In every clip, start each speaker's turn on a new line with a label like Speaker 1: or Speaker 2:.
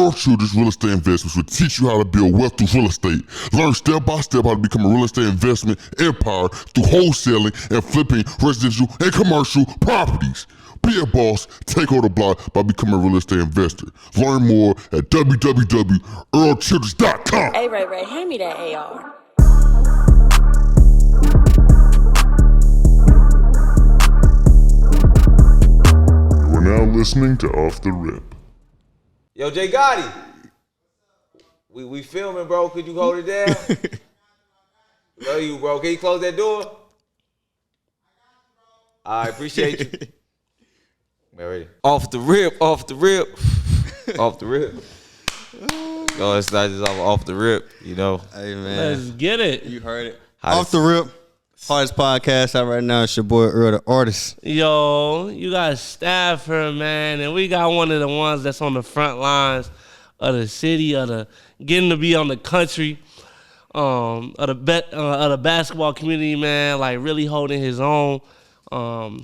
Speaker 1: Earl Children's Real Estate Investments will teach you how to build wealth through real estate. Learn step by step how to become a real estate investment empire through wholesaling and flipping residential and commercial properties. Be a boss, take over the block by becoming a real estate investor. Learn more at www.earlchildrens.com.
Speaker 2: Hey, Ray, hand me that AR.
Speaker 1: You are now listening to Off the Rip.
Speaker 3: Yo, Jay Gotti. We filming, bro. Could you hold it down? Love you, bro. Can you close that door? I appreciate you. Ready? Off the rip. Off the rip. Yo, it's not just off the rip, you know.
Speaker 4: Hey, man.
Speaker 5: Let's get it.
Speaker 4: You heard it. Off the rip. Hardest podcast out right now. It's your boy Earl, the artist.
Speaker 5: Yo, you got Stafford, man, and we got one of the ones that's on the front lines of the city, getting to be on the country, of the basketball community, man. Like really holding his own,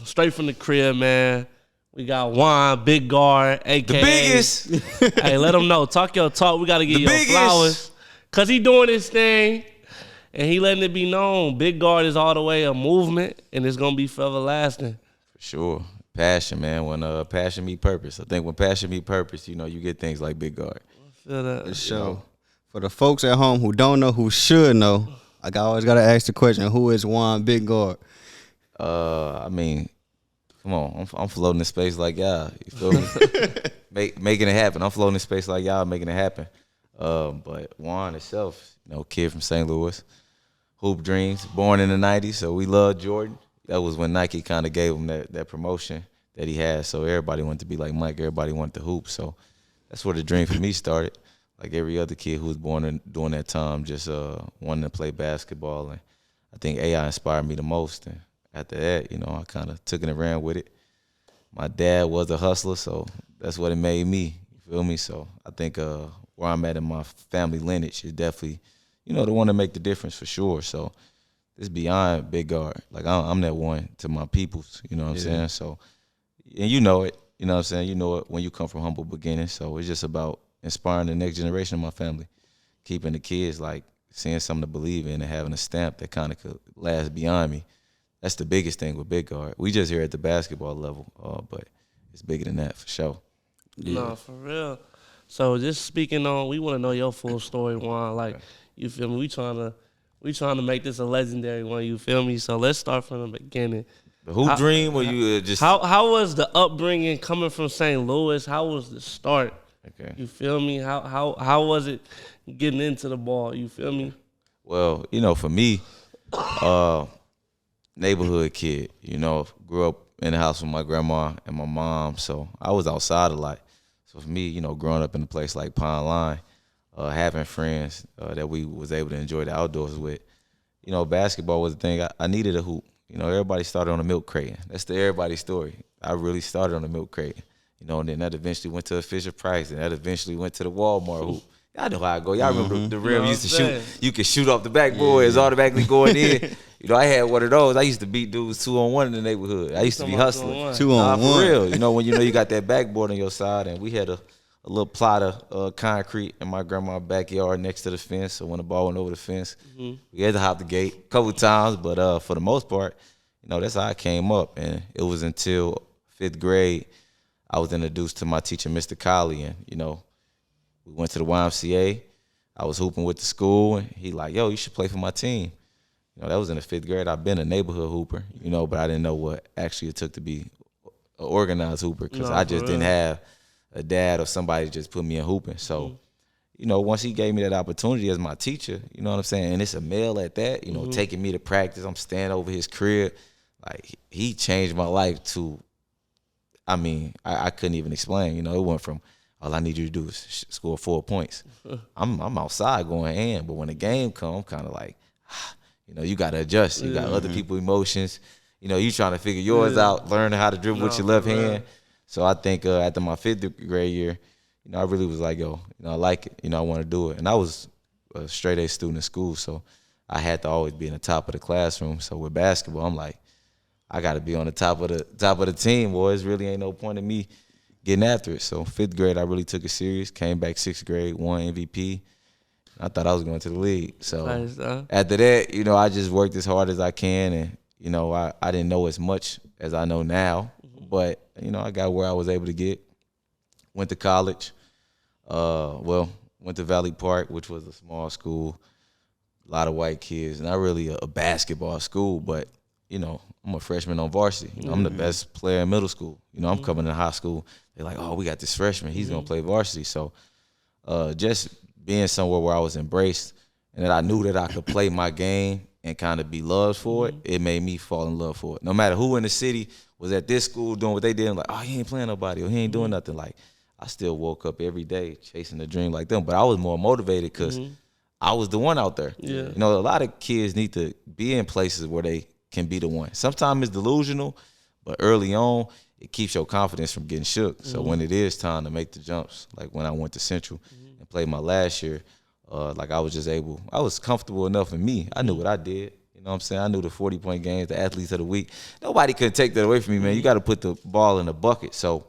Speaker 5: straight from the crib, man. We got Juan, big guard, a.k.a.
Speaker 3: The biggest.
Speaker 5: Hey, let him know. Talk your talk. We got to get your flowers. Because he doing his thing, and he letting it be known. Big guard is all the way a movement, and it's going to be forever lasting.
Speaker 3: For sure. Passion, man. When passion meet purpose. I think when passion meet purpose, you know, you get things like big guard.
Speaker 5: Feel that.
Speaker 4: For sure. For the folks at home who don't know, who should know, I always got to ask the question, who is Juan Big Guard?
Speaker 3: I mean, come on, I'm floating in space like y'all. You feel me? Making it happen. I'm floating in space like y'all, making it happen. But Juan itself, you know, kid from St. Louis, hoop dreams, born in the '90s, so we love Jordan. That was when Nike kind of gave him that promotion that he had. So everybody wanted to be like Mike. Everybody wanted to hoop. So that's where the dream for me started. Like every other kid who was born during that time, just wanting to play basketball. And I think AI inspired me the most. And after that, you know, I kind of took it and ran with it. My dad was a hustler, so that's what it made me. You feel me? So I think where I'm at in my family lineage is definitely, you know, the one to make the difference for sure. So it's beyond big guard. Like I'm that one to my peoples, you know what I'm saying? So, and you know it, you know what I'm saying? You know it when you come from humble beginnings. So it's just about inspiring the next generation of my family, keeping the kids like seeing something to believe in and having a stamp that kind of could last beyond me. That's the biggest thing with big guard. We just here at the basketball level, but it's bigger than that for sure.
Speaker 5: Yeah. No, for real. So just speaking on, we want to know your full story, Juan. Like, you feel me? We trying to make this a legendary one. You feel me? So let's start from the beginning.
Speaker 3: The hoop dream, or you just
Speaker 5: how was the upbringing coming from St. Louis? How was the start?
Speaker 3: Okay.
Speaker 5: You feel me? How was it getting into the ball? You feel me?
Speaker 3: Well, you know, for me, neighborhood kid, you know, grew up in the house with my grandma and my mom, so I was outside a lot. So for me, you know, growing up in a place like Pine Line, having friends that we was able to enjoy the outdoors with, you know, basketball was the thing. I needed a hoop. You know, everybody started on a milk crate. That's everybody's story. I really started on a milk crate. You know, and then that eventually went to a Fisher Price, and that eventually went to the Walmart hoop. Y'all know how I go. Y'all remember the rim used to shoot. You could shoot off the backboard. It's automatically going in. You know, I had one of those. I used to beat dudes 2-on-1 in the neighborhood. I used to be hustling.
Speaker 4: 2-on-1.
Speaker 3: For real. You know, when you got that backboard on your side, and we had a little plot of concrete in my grandma's backyard next to the fence. So when the ball went over the fence, we had to hop the gate a couple times. But for the most part, you know, that's how I came up. And it was until 5th grade I was introduced to my teacher, Mr. Colley, and, you know, we went to the YMCA. I was hooping with the school, and he like, yo, you should play for my team. You know, that was in the 5th grade. I've been a neighborhood hooper, you know, but I didn't know what actually it took to be an organized hooper because I just didn't have a dad or somebody just put me in hooping. So, you know, once he gave me that opportunity as my teacher, you know what I'm saying, and it's a male at that, you know, taking me to practice. I'm standing over his crib. Like, he changed my life to, I mean, I couldn't even explain. You know, it went from, all I need you to do is score 4 points. I'm outside going in, but when the game comes, I'm kind of like, you know, you got to adjust. You got other people's emotions. You know, you trying to figure yours out, learning how to dribble with your left hand. So I think after my 5th grade year, you know, I really was like, yo, you know, I like it. You know, I want to do it. And I was a straight A student in school, so I had to always be in the top of the classroom. So with basketball, I'm like, I got to be on the top of the team, boys. Really ain't no point in me getting after it. So 5th grade, I really took it serious. Came back 6th grade, won MVP. I thought I was going to the league. So
Speaker 5: Nice,
Speaker 3: after that, I just worked as hard as I can, and I didn't know as much as I know now, but I got where I was able to get. Went to college. Went to Valley Park, which was a small school, a lot of white kids, not really a basketball school, but I'm a freshman on varsity. I'm the best player in middle school. I'm coming to high school. They're like, oh, we got this freshman. He's gonna play varsity. So just being somewhere where I was embraced and that I knew that I could play my game and kind of be loved for it, it made me fall in love for it. No matter who in the city was at this school doing what they did, I'm like, oh, he ain't playing nobody or he ain't doing nothing. Like, I still woke up every day chasing a dream like them, but I was more motivated because I was the one out there.
Speaker 5: Yeah.
Speaker 3: A lot of kids need to be in places where they can be the one. Sometimes it's delusional, but early on, it keeps your confidence from getting shook. So when it is time to make the jumps, like when I went to Central and played my last year, I was comfortable enough in me. I knew what I did. You know what I'm saying? I knew the 40-point games, the athletes of the week. Nobody could take that away from me, man. You got to put the ball in the bucket. So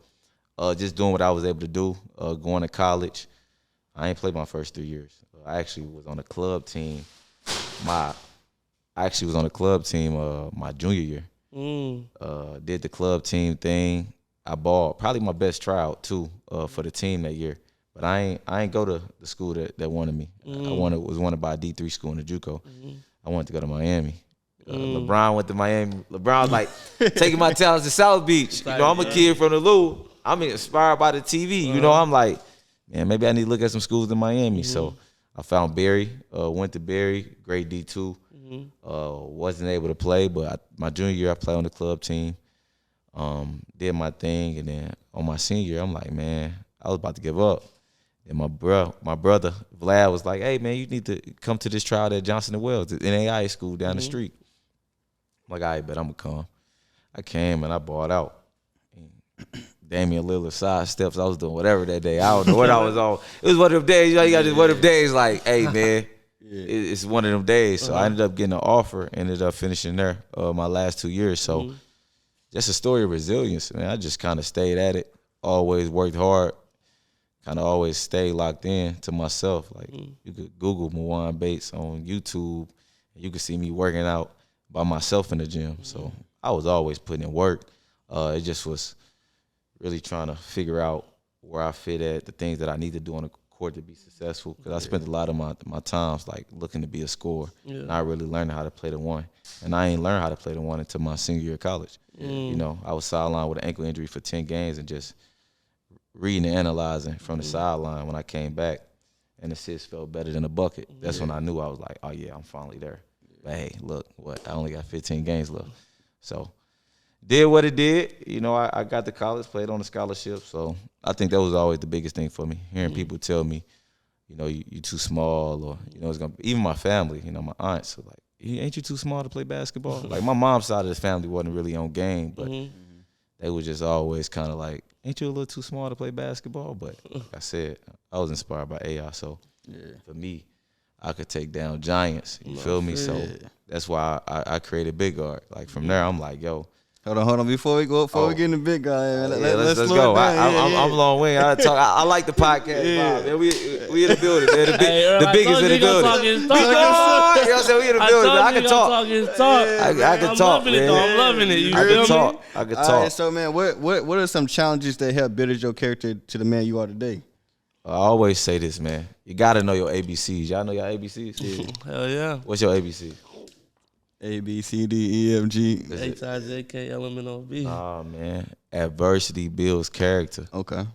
Speaker 3: just doing what I was able to do, going to college. I ain't played my first 3 years. I actually was on a club team. My junior year. Did the club team thing. I balled. Probably my best tryout too for the team that year. But I ain't go to the school that wanted me. I was wanted by a D3 school in the JUCO. I wanted to go to Miami. LeBron went to Miami. LeBron was like taking my talents to South Beach. I'm a kid from the Lou. I'm inspired by the TV. I'm like, man, maybe I need to look at some schools in Miami. So I found Barry. Went to Barry, grade D2. Wasn't able to play, but my junior year I played on the club team. Did my thing, and then on my senior year, I'm like, man, I was about to give up. And my brother Vlad was like, hey man, you need to come to this trial at Johnson & Wells, the NAIA school down the street. I'm like, all right, bet I'm gonna come. I came and I balled out. Damian Lillard side steps. I was doing whatever that day. I don't know what I was on. It was one of them days. You got this one of them days like, hey man, it's one of them days. So I ended up getting an offer. Ended up finishing there my last 2 years. So just a story of resilience, man. I just kind of stayed at it. Always worked hard. Kind of always stayed locked in to myself. Like you could Google Mawan Bates on YouTube, and you could see me working out by myself in the gym. So I was always putting in work. It just was really trying to figure out where I fit at, the things that I need to do on the court to be successful. Because I spent a lot of my times like looking to be a scorer, not really learning how to play the one. And I ain't learned how to play the one until my senior year of college. I was sidelined with an ankle injury for 10 games and just reading and analyzing from the sideline. When I came back, and the assist felt better than a bucket. That's when I knew. I was like, oh yeah, I'm finally there. But hey, look, I only got 15 games left. So did what it did. I got to college, played on a scholarship. So I think that was always the biggest thing for me. Hearing people tell me, you too small, or it's gonna be, even my family, my aunts are like, ain't you too small to play basketball? Like my mom's side of the family wasn't really on game, but they were just always kind of like, ain't you a little too small to play basketball? But like I said, I was inspired by AI. So for me, I could take down giants. You feel me? So that's why I created Big Guard. Like from there, I'm like, yo.
Speaker 4: Hold on. Before we get in the big guy,
Speaker 3: let's go. I'm long way. I like the podcast. Man. We in the building. Man. The biggest in the building. You know what I'm saying? We in the building. I can talk. I can talk, man.
Speaker 5: I'm loving it. You
Speaker 3: I
Speaker 5: feel
Speaker 3: can
Speaker 5: me?
Speaker 3: talk.
Speaker 4: All right, so man, what are some challenges that help build your character to the man you are today?
Speaker 3: I always say this, man. You gotta know your ABCs. Y'all know your ABCs?
Speaker 5: Hell yeah.
Speaker 3: What's your ABC?
Speaker 4: A, B, C, D, E, F, G.
Speaker 5: H, I, J, K, L, M, N, O, B.
Speaker 3: Oh, man. Adversity builds character.
Speaker 4: Okay.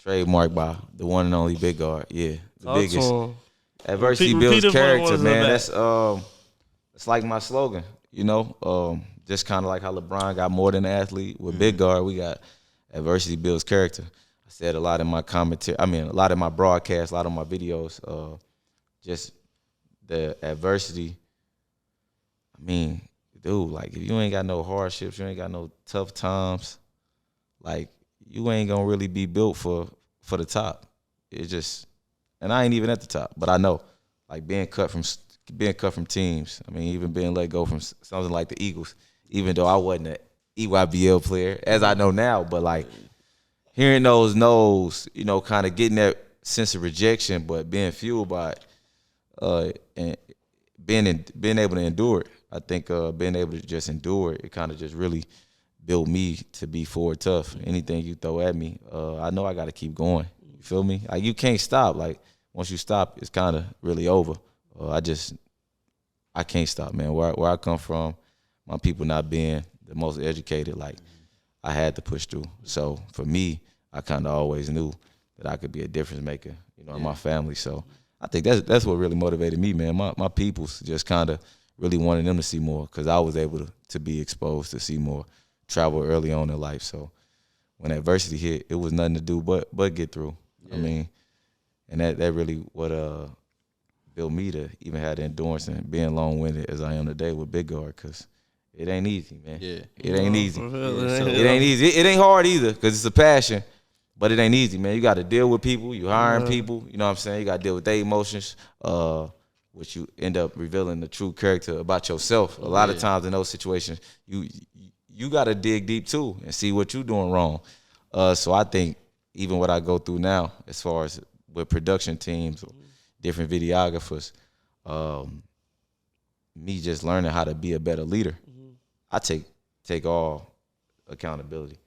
Speaker 3: Trademarked by the one and only Big Guard. Yeah, the
Speaker 5: Talk
Speaker 3: biggest.
Speaker 5: to 'em.
Speaker 3: Adversity
Speaker 5: Repeat
Speaker 3: builds
Speaker 5: it for the
Speaker 3: character,
Speaker 5: ones in the
Speaker 3: man.
Speaker 5: back.
Speaker 3: That's it's like my slogan, just kind of like how LeBron got more than an athlete. With Big Guard, we got adversity builds character. I said a lot in my commentary. I mean, a lot in my broadcast, a lot of my videos. Just the adversity. I mean, dude, like if you ain't got no hardships, you ain't got no tough times, like you ain't gonna really be built for the top. It just, and I ain't even at the top, but I know, like being cut from teams. I mean, even being let go from something like the Eagles, even though I wasn't an EYBL player, as I know now, but like hearing those no's, you know, kind of getting that sense of rejection, but being fueled by it, and being able to endure it. I think being able to just endure it kind of just really built me to be forward tough. Anything you throw at me, I know I got to keep going. You feel me? Like, you can't stop. Like, once you stop, it's kind of really over. I can't stop, man. Where I come from, my people not being the most educated, like, I had to push through. So for me, I kind of always knew that I could be a difference maker, you know, in my family. So I think that's what really motivated me, man. My peoples just kind of really wanted them to see more, because I was able to be exposed to see more, travel early on in life. So when adversity hit, it was nothing to do but get through. I mean, and that really what built me to even have the endurance and being long-winded as I am today with Big Guard, because it ain't easy, man.
Speaker 4: Yeah.
Speaker 3: It ain't easy.
Speaker 5: Yeah.
Speaker 3: It ain't easy. It ain't hard either, because it's a passion, but it ain't easy, man. You got to deal with people. You hiring people. You know what I'm saying? You got to deal with their emotions, which you end up revealing the true character about yourself. A lot of times in those situations, you got to dig deep too and see what you're doing wrong. So I think even what I go through now, as far as with production teams or different videographers, me just learning how to be a better leader. I take all accountability.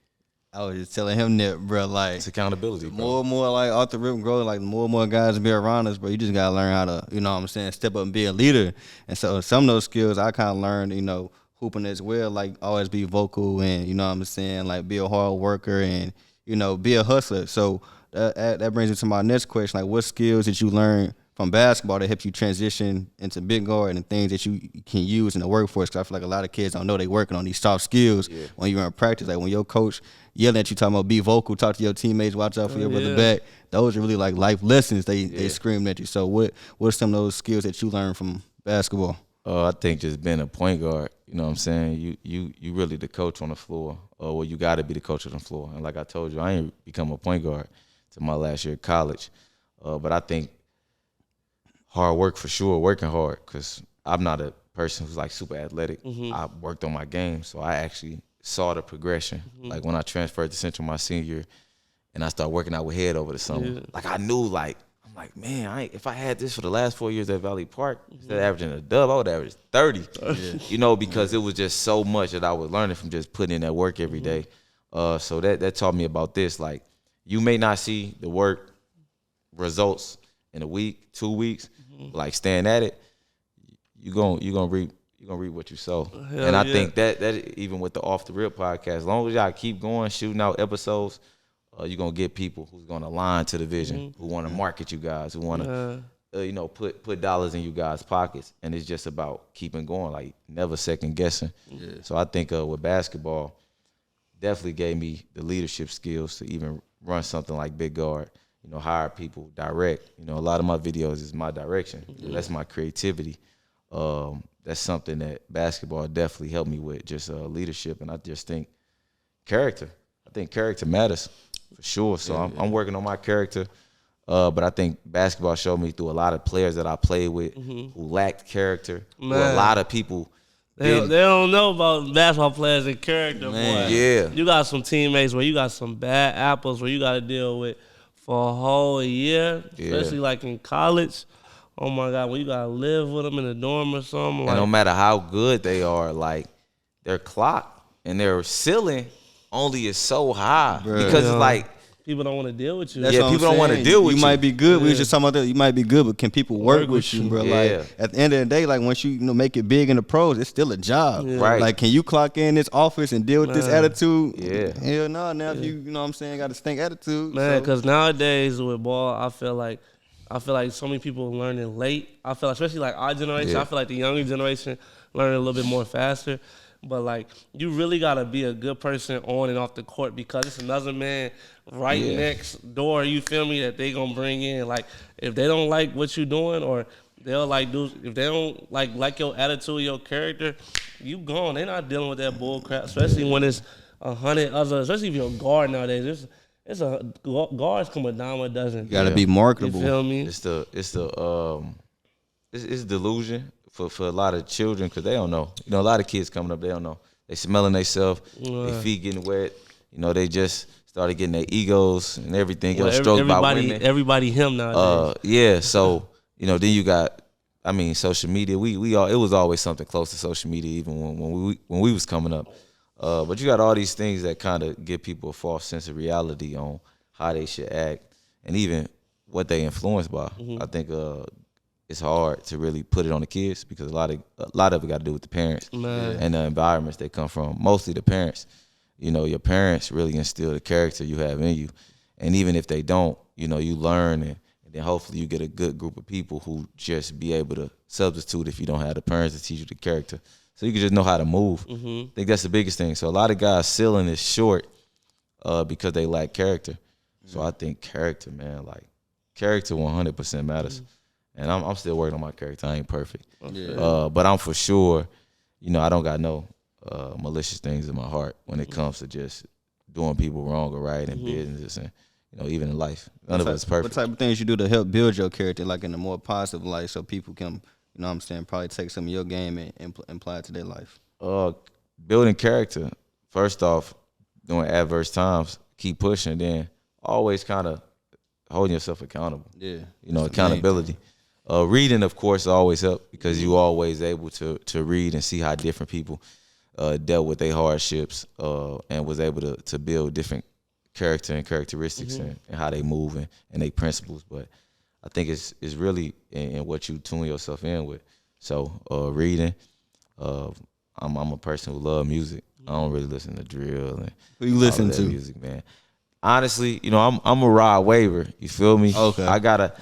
Speaker 4: I was just telling him that, bro, like,
Speaker 3: It's accountability, bro.
Speaker 4: more and more, like, off the rip growing, like, more and more guys be around us, bro. You just gotta learn how to, you know what I'm saying, step up and be a leader. And so some of those skills I kind of learned, you know, hooping as well, like, always be vocal and, you know what I'm saying, like, be a hard worker and, you know, be a hustler. So that brings me to my next question, like, what skills did you learn from basketball that help you transition into Big Guard and things that you can use in the workforce? Because I feel like a lot of kids don't know they working on these soft skills when you're in practice. Like, when your coach yelling at you, talking about be vocal, talk to your teammates, watch out for your brother back. Those are really like life lessons they scream at you. So what are some of those skills that you learned from basketball?
Speaker 3: I think just being a point guard, you know what I'm saying? You really the coach on the floor. Well, you got to be the coach on the floor. And like I told you, I ain't become a point guard to my last year of college. But I think hard work for sure, working hard, because I'm not a person who's like super athletic. I worked on my game, so I actually saw the progression. Like when I transferred to Central my senior year and I started working out with Head over the summer, like I knew, like, I'm like, man, if I had this for the last 4 years at Valley Park, instead of averaging a dub, I would average 30. You know, because it was just so much that I was learning from just putting in that work every day. So that taught me about this. Like, you may not see the work results in a week, 2 weeks, like staying at it, you're gonna reap what you sow. And I think that even with the Off the Rip podcast, as long as y'all keep going, shooting out episodes, you're gonna get people who's gonna align to the vision, who want to market you guys, who want to put dollars in you guys' pockets. And it's just about keeping going, like never second guessing. So I think with basketball, definitely gave me the leadership skills to even run something like Big Guard. You know, hire people, direct. You know, a lot of my videos is my direction. That's my creativity. That's something that basketball definitely helped me with, just leadership. And I just think character. I think character matters for sure. So I'm working on my character. But I think basketball showed me through a lot of players that I played with who lacked character. Who a lot of people
Speaker 5: They don't know about basketball players and character, boy.
Speaker 3: Yeah.
Speaker 5: You got some teammates where you got some bad apples where you got to deal with for a whole year, especially like in college. Oh my God, when you gotta live with them in a dorm or something.
Speaker 3: And no matter how good they are, like their clock and their ceiling only is so high.
Speaker 4: Bruh.
Speaker 3: Because it's like
Speaker 5: people don't want to deal with you.
Speaker 4: That's
Speaker 3: Yeah,
Speaker 4: what I'm
Speaker 3: people don't wanna
Speaker 4: saying.
Speaker 3: deal with
Speaker 4: You
Speaker 3: you.
Speaker 4: might be good. We was just talking about that. You might be good, but can people work with you, bro?
Speaker 3: Yeah.
Speaker 4: Like at the end of the day, like once you make it big in the pros, it's still a job.
Speaker 3: Right.
Speaker 4: Like, can you clock in this office and deal with this attitude?
Speaker 3: Yeah.
Speaker 4: Hell no. Now if you know what I'm saying, got a stink attitude.
Speaker 5: Man,
Speaker 4: so.
Speaker 5: because nowadays with ball, I feel like so many people learning late. I feel like, especially like our generation, I feel like the younger generation learning a little bit more faster. But like, you really gotta be a good person on and off the court, because it's another man right next door. You feel me? That they gonna bring in. Like, if they don't like what you doing, or they'll like if they don't like your attitude, your character, you gone. They not dealing with that bull crap. Especially when it's 100 other. Especially if you're a guard nowadays. It's a guards come a dime a dozen.
Speaker 4: You gotta be marketable.
Speaker 5: You feel me?
Speaker 3: It's delusion for a lot of children, because they don't know. You know, a lot of kids coming up, they don't know. They smelling themselves, their feet getting wet. You know, they just started getting their egos and everything
Speaker 5: Well,
Speaker 3: else stroked by women.
Speaker 5: everybody him nowadays.
Speaker 3: Yeah, so then you got, I mean, social media. We all, it was always something close to social media, even when we was coming up. But you got all these things that kind of give people a false sense of reality on how they should act and even what they influenced by. I think it's hard to really put it on the kids because a lot of it got to do with the parents and the environments they come from. Mostly the parents. Your parents really instill the character you have in you, and even if they don't, you learn and then hopefully you get a good group of people who just be able to substitute if you don't have the parents to teach you the character. So you can just know how to move. I think that's the biggest thing. So a lot of guys ceiling is short because they lack character. So I think character, man, like character 100% matters. And I'm still working on my character. I ain't perfect. But I'm for sure, I don't got no malicious things in my heart when it comes to just doing people wrong or right in business and even in life. None of it's perfect.
Speaker 4: What type of things you do to help build your character, like in a more positive light, so people can, probably take some of your game and apply it to their life?
Speaker 3: Building character, first off, during adverse times, keep pushing, then always kind of holding yourself accountable. Yeah. Accountability. Reading, of course, always help because you always able to read and see how different people dealt with their hardships and was able to build different character and characteristics and how they move and their principles. But I think it's really in what you tune yourself in with. So reading, I'm a person who love music. I don't really listen to drill and
Speaker 4: who you listen to
Speaker 3: music, man. Honestly, I'm a Rod Waver. You feel me?
Speaker 4: Okay.
Speaker 3: I got a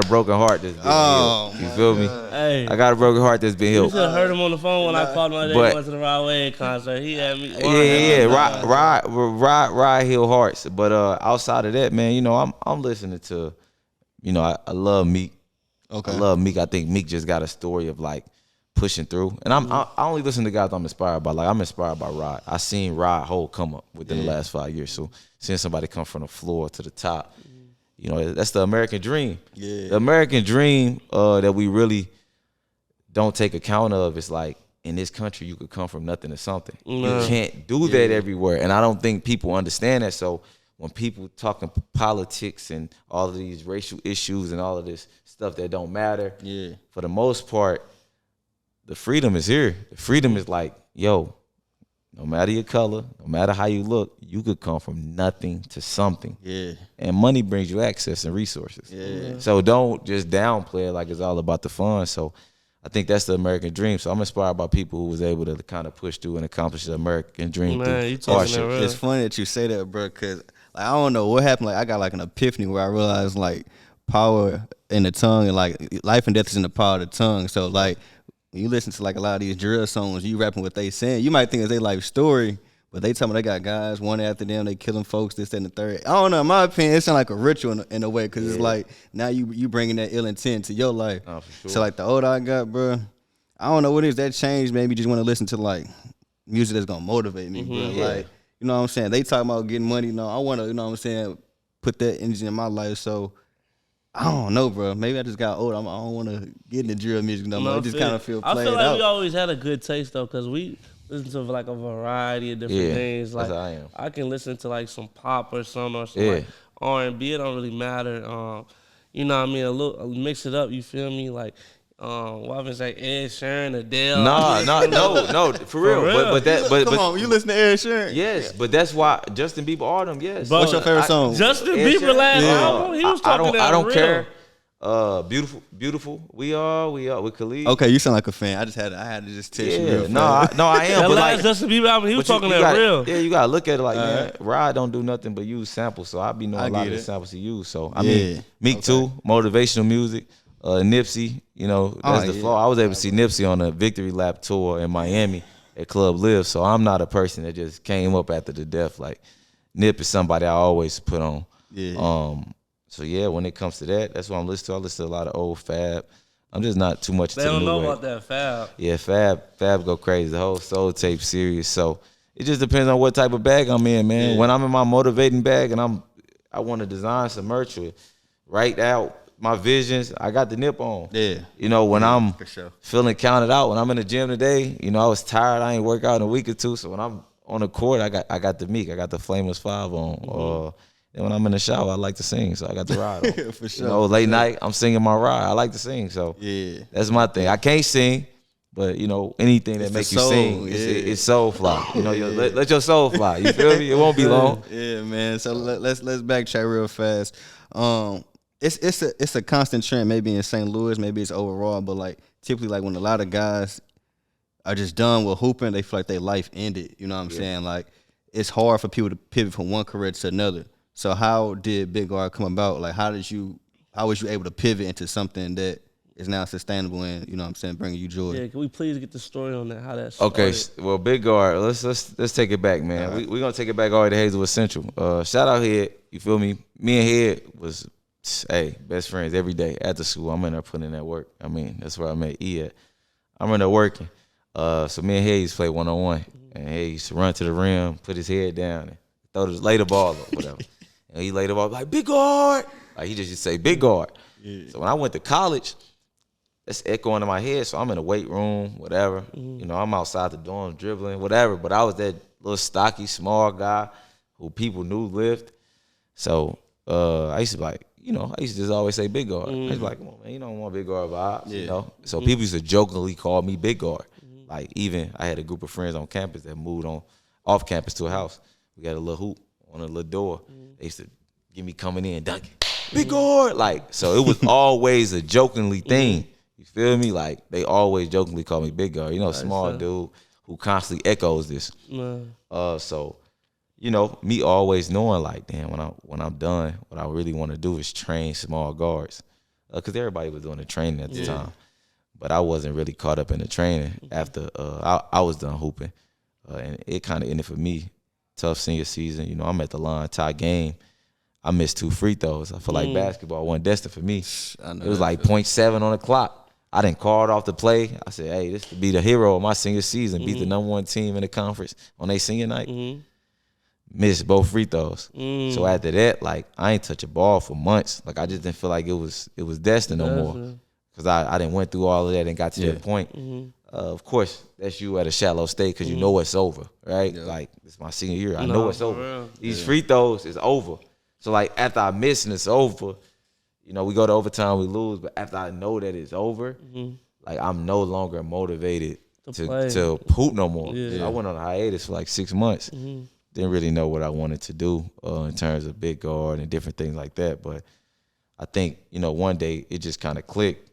Speaker 3: broken heart that's been healed. You feel me?
Speaker 5: Hey,
Speaker 3: I got a broken heart that's been
Speaker 5: you
Speaker 3: healed.
Speaker 5: should have heard him on the phone when I called him the other day. Went to the Rod Wave concert. He had me.
Speaker 3: Ride heal hearts. But outside of that, man, I'm listening to, I love Meek.
Speaker 4: Okay.
Speaker 3: I love Meek. I think Meek just got a story of like pushing through, and I only listen to guys I'm inspired by. Like I'm inspired by Rod. I seen Rod Hole come up within the last 5 years. So seeing somebody come from the floor to the top, that's the American dream. Yeah. The American dream that we really don't take account of is like in this country you could come from nothing to something. You can't do that everywhere, and I don't think people understand that. So when people talking politics and all of these racial issues and all of this stuff that don't matter, for the most part, the freedom is here. The freedom is like, yo, no matter your color, no matter how you look, you could come from nothing to something. Yeah. And money brings you access and resources. Yeah. So don't just downplay it like it's all about the fun. So I think that's the American dream. So I'm inspired by people who was able to kind of push through and accomplish the American dream through hardship.
Speaker 4: It's funny that you say that, bro, because I don't know what happened. Like I got like an epiphany where I realized like power in the tongue and like life and death is in the power of the tongue. So like, when you listen to like a lot of these drill songs, you rapping what they saying, you might think it's their life story, but they tell me they got guys one after them, they killing folks, this, that, and the third. I don't know, in my opinion, it sounds like a ritual in a way, because it's like now you bringing that ill intent to your life. Oh, for sure. So like the older I got, bro, I don't know what it is that changed. Maybe just want to listen to like music that's gonna motivate me, bro. Like, you know what I'm saying? They talking about getting money. No, I want to, you know what I'm saying, put that energy in my life. So I don't know, bro. Maybe I just got old. I don't want to get into drill music no more. I just kind of feel played out.
Speaker 5: I feel like we always had a good taste, though, because we listen to like a variety of different things. Like I can listen to like some pop or something or some like R&B. It don't really matter. You know what I mean? A little mix it up. You feel me? Like what I've say, Ed Sheeran, Adele.
Speaker 3: No, for real. But
Speaker 4: come on, you listen to Ed Sheeran?
Speaker 3: Yes, but that's why Justin Bieber Autumn. Yes.
Speaker 4: What's your favorite song?
Speaker 5: Justin Bieber last album. He was talking that.
Speaker 3: I don't
Speaker 5: real.
Speaker 3: care. Beautiful. We are with Khalid.
Speaker 4: Okay, you sound like a fan. I had to just text you. Real
Speaker 3: I am.
Speaker 5: That
Speaker 3: but
Speaker 5: last
Speaker 3: like,
Speaker 5: Justin Bieber album, he was talking that real.
Speaker 3: Yeah, you gotta look at it like, man, Rod don't do nothing but use samples. So I be knowing a lot of the samples he use. So I mean, Meek too, motivational music. Nipsey, that's the flaw. I was able to see Nipsey on a Victory Lap tour in Miami at Club Live. So I'm not a person that just came up after the death. Like Nip is somebody I always put on. Yeah. So yeah, when it comes to that, that's what I'm listening to. I listen to a lot of old Fab. I'm just not too much.
Speaker 5: They don't know about that Fab.
Speaker 3: Yeah, Fab go crazy. The whole Soul Tape series. So it just depends on what type of bag I'm in, man. Yeah. When I'm in my motivating bag and I want to design some merch or write out my visions, I got the Nip on. Yeah. When I'm feeling counted out, when I'm in the gym today, I was tired. I ain't work out in a week or two. So when I'm on the court, I got the Meek, I got the Flameless 5 on. And when I'm in the shower, I like to sing, so I got the ride on.
Speaker 4: For sure.
Speaker 3: You know, late night, I'm singing my ride. I like to sing, so
Speaker 4: Yeah.
Speaker 3: that's my thing. I can't sing, but you know, anything that
Speaker 4: It's
Speaker 3: makes
Speaker 4: the
Speaker 3: you
Speaker 4: soul,
Speaker 3: sing,
Speaker 4: yeah.
Speaker 3: it's soul fly. You know, let your soul fly. You feel me? It won't be long.
Speaker 4: Yeah, man. So let's backtrack real fast. It's a constant trend, maybe in St. Louis, maybe it's overall, but like typically like when a lot of guys are just done with hooping, they feel like their life ended. You know what I'm saying? Like it's hard for people to pivot from one career to another. So how did Big Guard come about? Like how was you able to pivot into something that is now sustainable and, you know what I'm saying, bringing you joy?
Speaker 5: Yeah, can we please get the story on that? How that started?
Speaker 3: Okay, well, Big Guard, let's take it back, man.
Speaker 4: Right.
Speaker 3: We're gonna take it back all the way to Hazelwood Central. Shout out Head, you feel me? Me and Head was best friends every day after school. I'm in there putting in that work. I mean, that's where I met E at. I'm in there working. So me and Head used to play 1-on-1. And he used to run to the rim, put his head down, and lay the ball or whatever. And he laid the ball like, Big Guard. Like he just used to say, Big Guard. Yeah. So when I went to college, that's echoing in my head. So I'm in the weight room, whatever. You know, I'm outside the dorm dribbling, whatever. But I was that little stocky, small guy who people knew lived. So I used to be like, you know, I used to just always say Big Guard. I used to be like, come on, man, you don't want Big Guard vibes, you know? So people used to jokingly call me Big Guard. Like even I had a group of friends on campus that moved off campus to a house. We got a little hoop on a little door. They used to get me coming in, dunking, Big Guard. Like, so it was always a jokingly thing. You feel me? Like they always jokingly call me Big Guard. You know, small dude who constantly echoes this. So, you know, me always knowing like, damn, when I'm done, what I really want to do is train small guards. Because everybody was doing the training at the time. But I wasn't really caught up in the training after I was done hooping. And it kind of ended for me. Tough senior season. You know, I'm at the line, tie game. I missed 2 free throws. I feel like basketball wasn't destined for me. It was like 0.7 on the clock. I didn't call it off the play. I said, hey, this could be the hero of my senior season, beat the #1 team in the conference on their senior night. Missed both free throws. So after that, like, I ain't touch a ball for months. Like, I just didn't feel like it was destined no more. Because I didn't went through all of that and got to that point. Of course, that's you at a shallow state because you know it's over, right? Like, it's my senior year. I know it's over.
Speaker 5: Real.
Speaker 3: These free throws is over. So, like, after I miss and it's over, you know, we go to overtime, we lose. But after I know that it's over, like, I'm no longer motivated to hoop no more. Yeah. I went on a hiatus for like 6 months. Didn't really know what I wanted to do in terms of Big Guard and different things like that. But I think, you know, one day it just kind of clicked.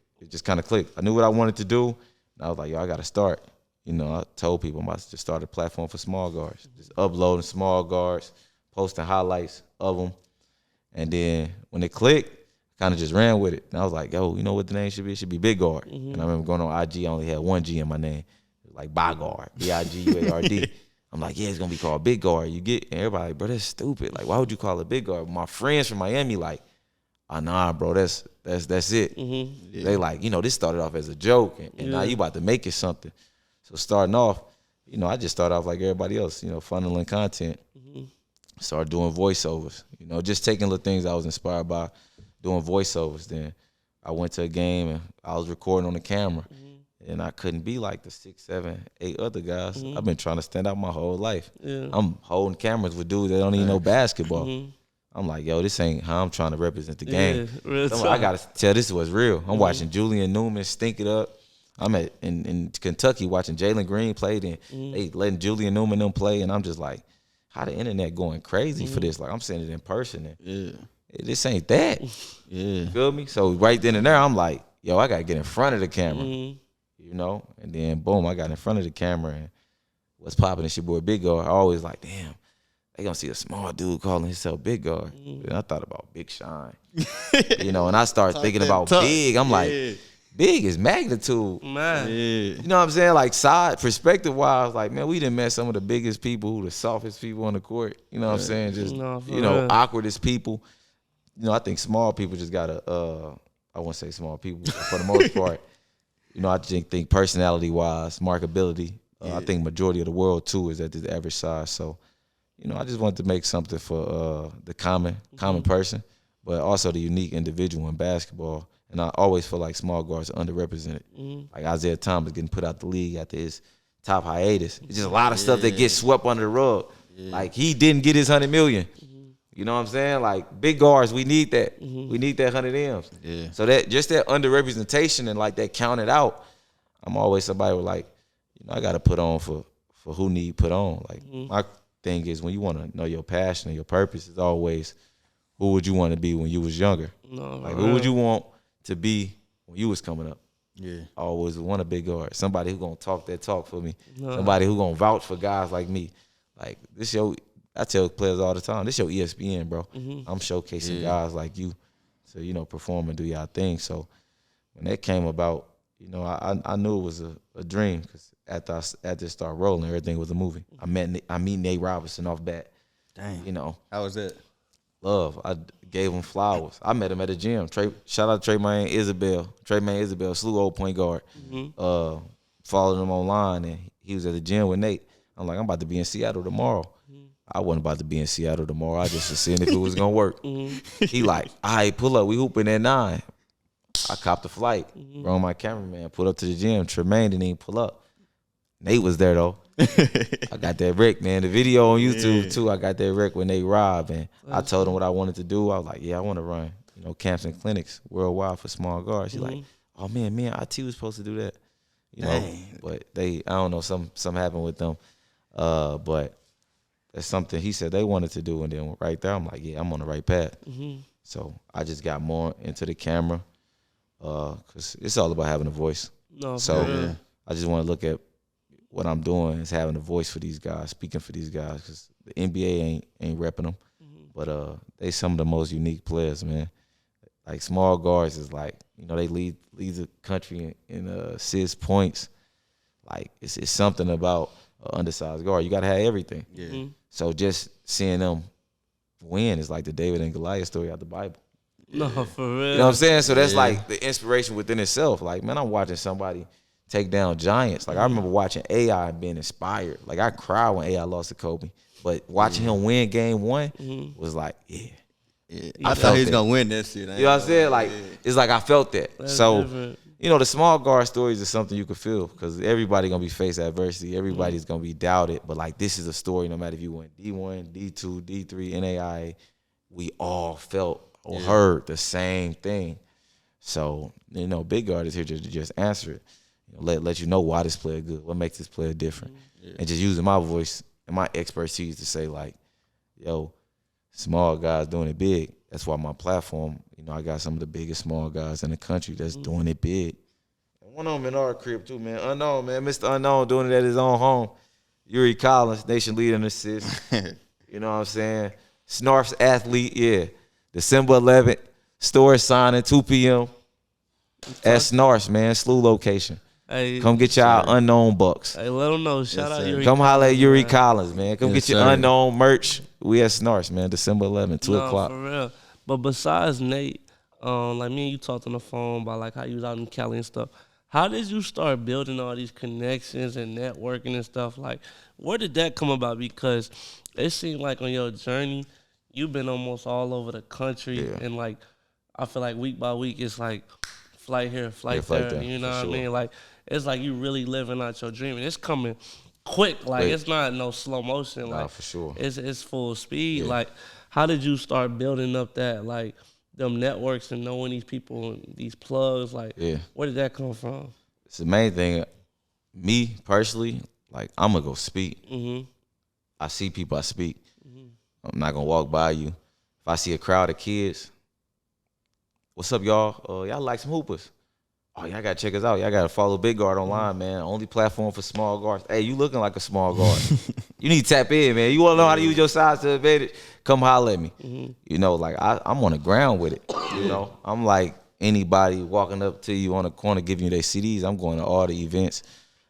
Speaker 3: I knew what I wanted to do, and I was like, yo, I got to start. You know, I told people I'm about to just start a platform for small guards. Just uploading small guards, posting highlights of them. And then when it clicked, kind of just ran with it. And I was like, yo, you know what the name should be? It should be Big Guard. And I remember going on IG, I only had 1 G in my name. It was like Bigard, Biguard. I'm like, yeah, it's going to be called Big Guard. You get, and everybody like, bro, that's stupid. Like, why would you call it Big Guard? My friends from Miami like, oh, nah, bro, that's it. They like, you know, this started off as a joke, and now you about to make it something. So starting off, you know, I just started off like everybody else, you know, funneling content. Started doing voiceovers, you know, just taking little things I was inspired by, doing voiceovers. Then I went to a game, and I was recording on the camera. And I couldn't be like the 6, 7, 8 other guys. I've been trying to stand out my whole life. I'm holding cameras with dudes that don't even know basketball. I'm like, yo, this ain't how I'm trying to represent the game. I got to tell this was real. I'm watching Julian Newman stink it up. I'm in Kentucky watching Jalen Green play. Then they letting Julian Newman them play. And I'm just like, how the internet going crazy for this? Like, I'm seeing it in person. And this ain't that. You feel me? So right then and there, I'm like, yo, I got to get in front of the camera. You know? And then, boom, I got in front of the camera. And what's popping? It's your boy Big Guard. I always like, damn. They gonna see a small dude calling himself Big Guard. And I thought about Big Shine. You know, and I started thinking about Big. I'm like, Big is magnitude.
Speaker 5: Man.
Speaker 3: You know what I'm saying? Like, side perspective wise, like, man, we done met some of the biggest people, the softest people on the court. You know what I'm saying? Just, you know, awkwardest people. You know, I think small people just gotta, I won't say small people, but for the most part, you know, I just think personality wise, markability, I think majority of the world too is at the average size. So, you know, I just wanted to make something for the common person, but also the unique individual in basketball. And I always feel like small guards are underrepresented. Like Isaiah Thomas getting put out the league after his top hiatus. It's just a lot of stuff that gets swept under the rug. Like he didn't get his 100 million. You know what I'm saying? Like big guards, we need that. We need that 100 M's.
Speaker 4: Yeah.
Speaker 3: So that just that underrepresentation and like that counted out. I'm always somebody with like, you know, I got to put on for who need put on. Like my thing is when you want to know your passion and your purpose is always who would you want to be when you was younger?
Speaker 5: No,
Speaker 3: Like who would you want to be when you was coming up?
Speaker 4: Yeah.
Speaker 3: I always want a big guard. Somebody who gonna talk that talk for me. Somebody who gonna vouch for guys like me. Like this I tell players all the time, this your ESPN, bro. I'm showcasing guys like you to, you know, perform and do y'all thing. So when that came about, you know, I knew it was a dream because after it started rolling, everything was a movie. I meet Nate Robinson off bat.
Speaker 4: Dang.
Speaker 3: You know.
Speaker 4: How was that?
Speaker 3: Love. I gave him flowers. I met him at the gym. Shout out to Tremaine Isabel, slew old point guard. Followed him online, and he was at the gym with Nate. I'm like, I'm about to be in Seattle tomorrow. I wasn't about to be in Seattle tomorrow. I just was seeing if it was going to work. He like, all right, pull up. We hooping at 9. I copped the flight. Brought my cameraman, pulled up to the gym. Tremaine didn't even pull up. Nate was there, though. I got that Rick, man. The video on YouTube, too, I got that Rick with Nate Robb. And I told him what I wanted to do. I was like, yeah, I want to run, you know, camps and clinics worldwide for small guards. He's like, oh, man, IT was supposed to do that. You know, but I don't know, something happened with them. But that's something he said they wanted to do. And then right there, I'm like, yeah, I'm on the right path. So I just got more into the camera because it's all about having a voice. So I just want to look at what I'm doing is having a voice for these guys, speaking for these guys, because the NBA ain't repping them. But they some of the most unique players, man. Like small guards is like, you know, they lead the country in assists, points. Like it's something about an undersized guard. You got to have everything.
Speaker 4: Yeah.
Speaker 3: So just seeing them win is like the David and Goliath story out the Bible.
Speaker 5: No, for real.
Speaker 3: You know what I'm saying? So that's like the inspiration within itself. Like, man, I'm watching somebody take down giants. Like I remember watching AI and being inspired. Like I cried when AI lost to Kobe. But watching him win game 1 was like,
Speaker 4: I thought he was gonna win that shit.
Speaker 3: You know what I'm saying? Like it's like I felt that.
Speaker 5: That's
Speaker 3: So
Speaker 5: different.
Speaker 3: you know, the small guard stories is something you can feel because everybody gonna be faced adversity. Everybody's gonna be doubted. But like this is a story. No matter if you went D1, D2, D3, NAIA, we all felt or heard the same thing. So you know, big guard is here to just answer it. You know, let you know why this player good, what makes this player different, and just using my voice and my expertise to say like, yo, small guys doing it big. That's why my platform, you know, I got some of the biggest small guys in the country that's doing it big. And one of them in our crib too, man. Unknown, man. Mr. Unknown doing it at his own home. Yuri Collins, nation leader in assists. You know what I'm saying? Snarf's athlete, yeah. December 11th, store signing, 2 p.m. at Snarf's, man. SLU location.
Speaker 5: Hey,
Speaker 3: Come get y'all unknown bucks.
Speaker 5: Hey, let them know. Shout out Yuri.
Speaker 3: Come holler at Yuri
Speaker 5: man.
Speaker 3: Collins, man. Come get your unknown merch. We at Snarf's, man. December 11th, 2 o'clock.
Speaker 5: For real. But besides Nate, like me and you talked on the phone about like how you was out in Cali and stuff. How did you start building all these connections and networking and stuff? Like, where did that come about? Because it seemed like on your journey, you've been almost all over the country, and like I feel like week by week, it's like flight here, flight there. You know what I mean? Like it's like you really living out your dream, and it's coming quick. Like it's not no slow motion. Like
Speaker 3: for sure,
Speaker 5: it's full speed. Like how did you start building up that like them networks and knowing these people and these plugs? Like where did that come from?
Speaker 3: It's the main thing. Me personally, like I'm gonna go speak. I see people, I speak. I'm not gonna walk by you. If I see a crowd of kids, what's up, y'all? Y'all like some hoopers? Oh, y'all gotta check us out. Y'all gotta follow Big Guard online, man. Only platform for small guards. Hey, you looking like a small guard. You need to tap in, man. You wanna know how to use your size to advantage? Come holler at me. You know, like I'm on the ground with it. You know, I'm like anybody walking up to you on the corner giving you their CDs. I'm going to all the events.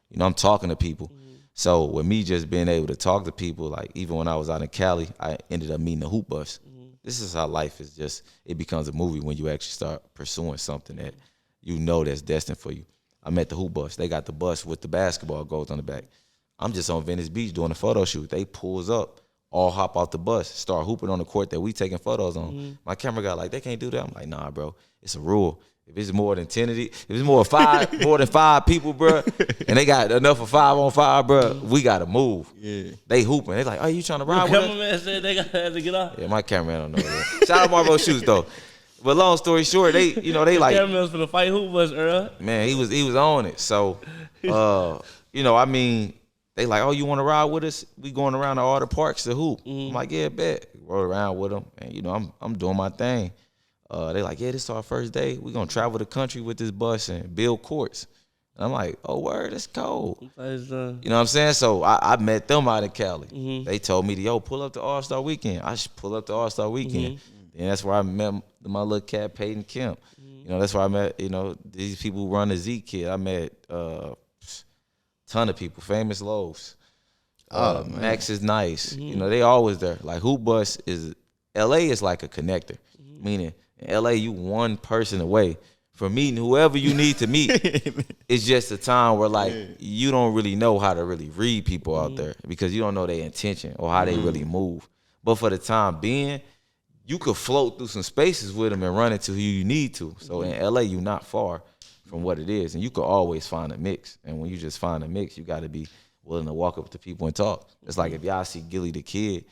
Speaker 3: You know, I'm talking to people. So with me just being able to talk to people, like even when I was out in Cali, I ended up meeting a hoop bus. This is how life is just, it becomes a movie when you actually start pursuing something that you know that's destined for you. I met the hoop bus. They got the bus with the basketball goals on the back. I'm just on Venice Beach doing a photo shoot. They pulls up. all hop out the bus, start hooping on the court that we taking photos on. My camera guy like, they can't do that. I'm like, nah, bro, it's a rule. If it's more than 10 of these, if it's more than five people, bro, and they got enough for 5-on-5, bro, we gotta move. Yeah. They hooping. They like, oh, you trying to ride with us?
Speaker 5: Cameraman said they had to get off.
Speaker 3: Yeah, my cameraman don't know that. Shout out Marvo Shoots though. But long story short, they like,
Speaker 5: cameraman's for the fight hoop was Earl.
Speaker 3: man, he was on it. So, I mean, they like, oh, you want to ride with us? We going around to all the parks to hoop. I'm like, yeah, bet. Roll around with them, and I'm doing my thing. They like, yeah, this is our first day. We gonna travel the country with this bus and build courts. And I'm like, oh, word, that's cold. You know what I'm saying? So I met them out in Cali. They told me, yo, pull up the All-Star Weekend. I should pull up the All-Star Weekend. And that's where I met my little cat, Peyton Kemp. That's where I met, these people who run the Z Kid. I met ton of people, Famous Loaves. Max is nice. They always there. Like Hoop Bus LA is like a connector. Meaning in LA, you one person away from meeting whoever you need to meet. It's just a time where like you don't really know how to really read people out there because you don't know their intention or how they really move. But for the time being, you could float through some spaces with them and run into who you need to. So in LA, you're not far from what it is, and you could always find a mix. And when you just find a mix, you got to be willing to walk up to people and talk. It's like if y'all see Gilly the Kid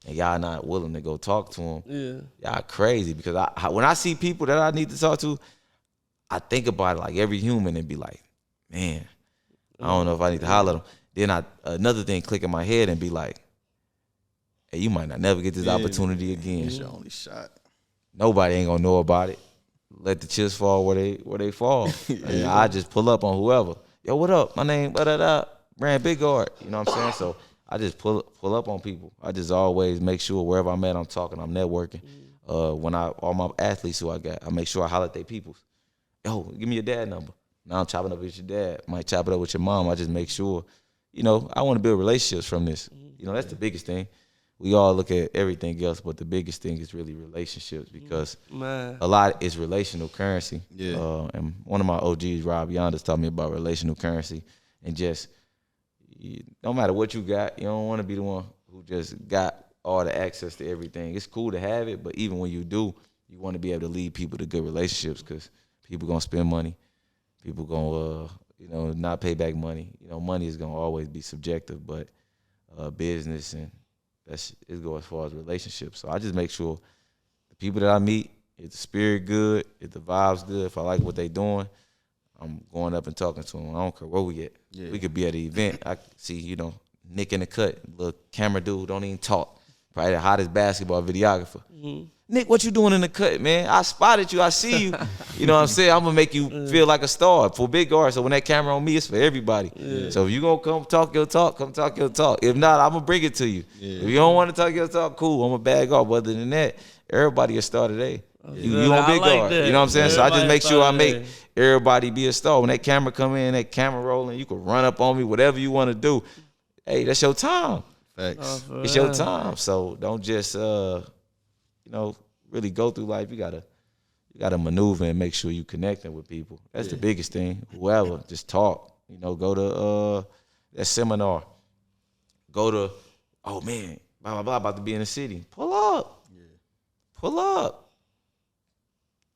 Speaker 3: and y'all not willing to go talk to him, y'all crazy. Because when I see people that I need to talk to, I think about it like every human and be like, man, I don't know if I need to holler at them. Then another thing click in my head and be like, hey, you might not never get this opportunity again.
Speaker 4: It's your only shot. Nobody
Speaker 3: ain't gonna know about it. Let the chips fall where they fall. And I just pull up on whoever. Yo, what up? My name, Brand Big Guard. You know what I'm saying? So I just pull up on people. I just always make sure wherever I'm at, I'm talking, I'm networking. When all my athletes who I got, I make sure I holler at their peoples. Yo, give me your dad number. Now I'm chopping up with your dad. Might chop it up with your mom. I just make sure, I want to build relationships from this. That's the biggest thing. We all look at everything else, but the biggest thing is really relationships because a lot is relational currency. Yeah. And one of my OGs, Rob Yondas, taught me about relational currency and just no matter what you got, you don't want to be the one who just got all the access to everything. It's cool to have it, but even when you do, you want to be able to lead people to good relationships because people gonna spend money, people gonna not pay back money. Money is gonna always be subjective, but business and it goes as far as relationships. So I just make sure the people that I meet, if the spirit good, if the vibe's good, if I like what they doing, I'm going up and talking to them. I don't care where we at. Yeah. We could be at an event. I see, Nick in the cut, little camera dude, don't even talk. Probably the hottest basketball videographer. Nick, what you doing in the cut, man? I spotted you. I see you. You know what I'm saying? I'm going to make you feel like a star for Big Guard. So when that camera on me, it's for everybody. Yeah. So if you going to come talk your talk, come talk your talk. If not, I'm going to bring it to you. Yeah. If you don't want to talk your talk, cool. I'm going to bag off. But other than that, everybody a star today. You on Big Guard. You know what I'm saying? So I just make sure I make everybody be a star. When that camera come in, that camera rolling, you can run up on me, whatever you want to do. Hey, that's your time.
Speaker 4: Thanks.
Speaker 3: It's your time. So don't just really go through life. You gotta maneuver and make sure you connecting with people. That's the biggest thing. Whoever, just talk. Go to that seminar. Go to, oh man, blah blah blah, about to be in the city. Pull up. Yeah. Pull up.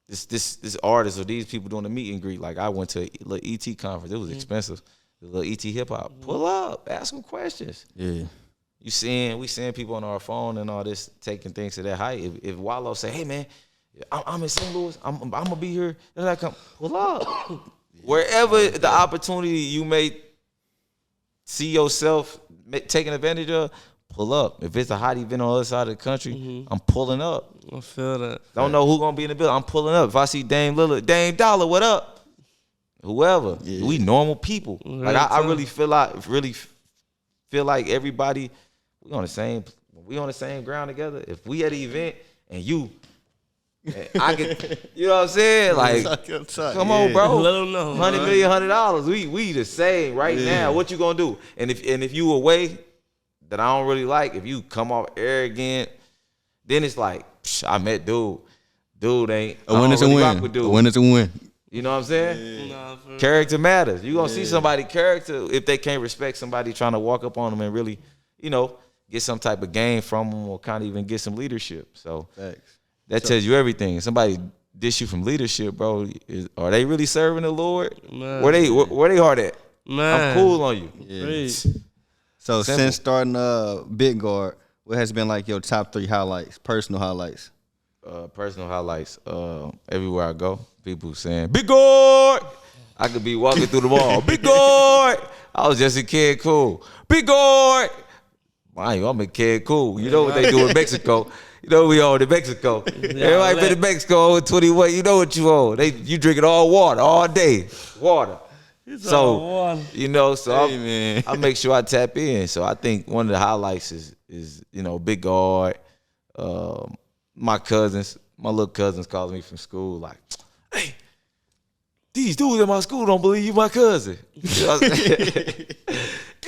Speaker 3: This artist or these people doing the meet and greet. Like I went to a little ET conference. It was expensive. The little ET hip hop. Pull up. Ask them questions. Yeah. We seeing people on our phone and all this, taking things to that height. If Wallow say, hey man, I'm in St. Louis, I'm gonna be here, then I come, pull up. Wherever the opportunity you may see yourself taking advantage of, pull up. If it's a hot event on the other side of the country, I'm pulling up.
Speaker 5: I feel that.
Speaker 3: Don't know who gonna be in the building, I'm pulling up. If I see Dame Lillard, Dame Dollar, what up? Whoever. Yeah. We normal people. Like I really feel like everybody, we on the same ground together. If we at an event and I get, you know what I'm saying? Like, come on, bro.
Speaker 5: Let them know.
Speaker 3: $100 million, $100. We the same right now. What you gonna do? And if you away that I don't really like, if you come off arrogant, then it's like, I met dude. Dude ain't.
Speaker 4: A win is a win. A win is a win.
Speaker 3: You know what I'm saying? Yeah. Character matters. You gonna see somebody character if they can't respect somebody trying to walk up on them and really, get some type of gain from them or kind of even get some leadership. So
Speaker 4: Facts.
Speaker 3: that tells you everything. If somebody dish you from leadership, bro, are they really serving the Lord?
Speaker 5: Man.
Speaker 3: Where they hard at?
Speaker 5: Man.
Speaker 3: I'm cool on you.
Speaker 5: Preach.
Speaker 4: So
Speaker 3: Simple.
Speaker 4: since starting Big Guard, what has been like your top 3 highlights, personal highlights?
Speaker 3: Personal highlights. Everywhere I go, people saying, Big Guard! I could be walking through the mall. Big Guard! I was just a kid cool. Big Guard! Mind you, I'm a kid cool. You know what they do in Mexico. You know we own in Mexico. Everybody been to Mexico over 21. You know what you own. You drinking all water all day. Water. So, you know, so I make sure I tap in. So I think one of the highlights is you know, Big Guard. My little cousins calling me from school like, hey, these dudes in my school don't believe you my cousin. It'd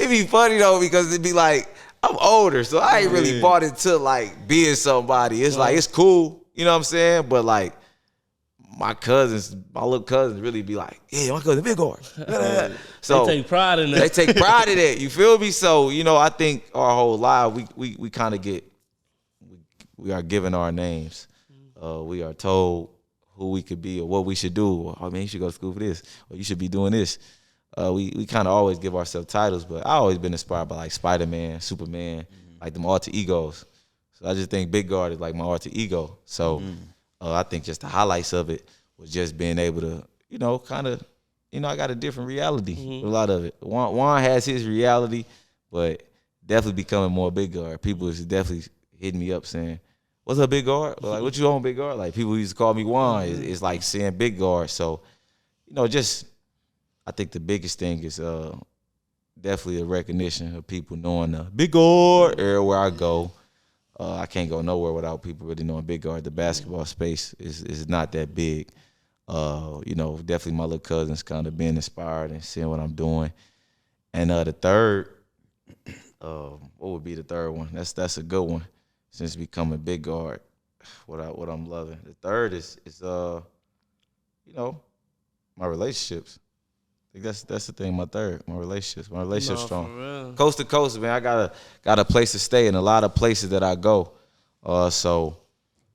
Speaker 3: be funny though because it'd be like, I'm older, so I ain't really bought into like being somebody. It's like, it's cool, you know what I'm saying? But like, my little cousins really be like, yeah, my cousin Big Guard. So
Speaker 5: they take pride in that.
Speaker 3: They take pride in that. You feel me? So, you know, I think our whole life, we kind of we are given our names. We are told who we could be or what we should do. Oh, man, you should go to school for this. Or you should be doing this. We kind of always give ourselves titles, but I always been inspired by like Spider-Man, Superman, like them alter egos. So I just think Big Guard is like my alter ego. So I think just the highlights of it was just being able to, you know, kind of, you know, I got a different reality with a lot of it. Juan has his reality, but definitely becoming more Big Guard. People is definitely hitting me up saying, what's up, Big Guard? Like, what you on, Big Guard? Like, people used to call me Juan. It's like saying Big Guard. So, you know, just I think the biggest thing is definitely a recognition of people knowing the Big Guard everywhere I go. I can't go nowhere without people really knowing Big Guard. The basketball space is not that big. You know, definitely my little cousins kind of being inspired and seeing what I'm doing. And the third, what would be the third one? That's a good one. Since becoming Big Guard, what I'm loving. The third is you know, my relationships. I think that's the thing. My relationships strong. Coast to coast, man. I got a place to stay in a lot of places that I go. So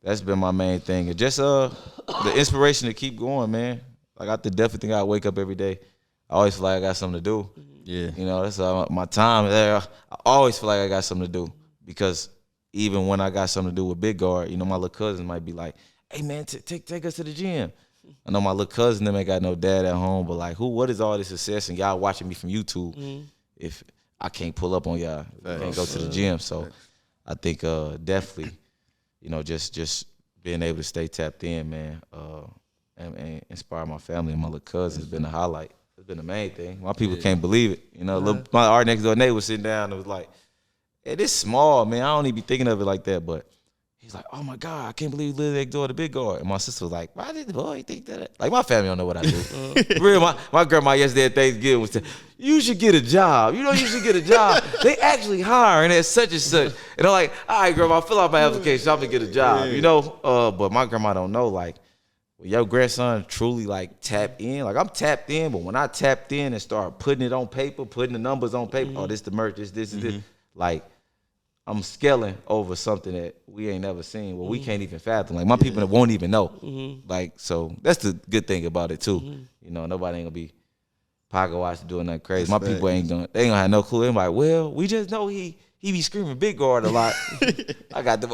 Speaker 3: that's been my main thing. And just the inspiration to keep going, man. Like I definitely think I wake up every day. I always feel like I got something to do. Yeah. You know, that's my time there. I always feel like I got something to do because even when I got something to do with Big Guard, you know, my little cousin might be like, hey, man, take us to the gym. I know my little cousin, them ain't got no dad at home, but like, what is all this success and y'all watching me from YouTube if I can't pull up on y'all, can't go to the gym. So I think definitely, you know, just being able to stay tapped in, man, and inspire my family and my little cousin has been a highlight. It's been the main thing. My people can't believe it. You know, our next door neighbor was sitting down and was like, hey, this small, man. I don't even be thinking of it like that, but he's like, oh my God, I can't believe you live next door to Big Guard. And my sister was like, why did the boy think that? Like, my family don't know what I do. Real, my grandma yesterday at Thanksgiving was saying, you should get a job. You know, you should get a job. They actually hiring at such and such. And I'm like, all right, grandma, fill out my application. I'm going to get a job, you know? But my grandma don't know, like, when your grandson truly, like, tap in. Like, I'm tapped in, but when I tapped in and start putting it on paper, putting the numbers on paper, oh, this the merch, this, like, I'm scaling over something that we ain't never seen. Well, we can't even fathom. Like, my people won't even know. Like, so that's the good thing about it, too. You know, nobody ain't going to be pocket watch doing nothing crazy. My people ain't going to have no clue. They're like, well, we just know he be screaming Big Guard a lot. I got them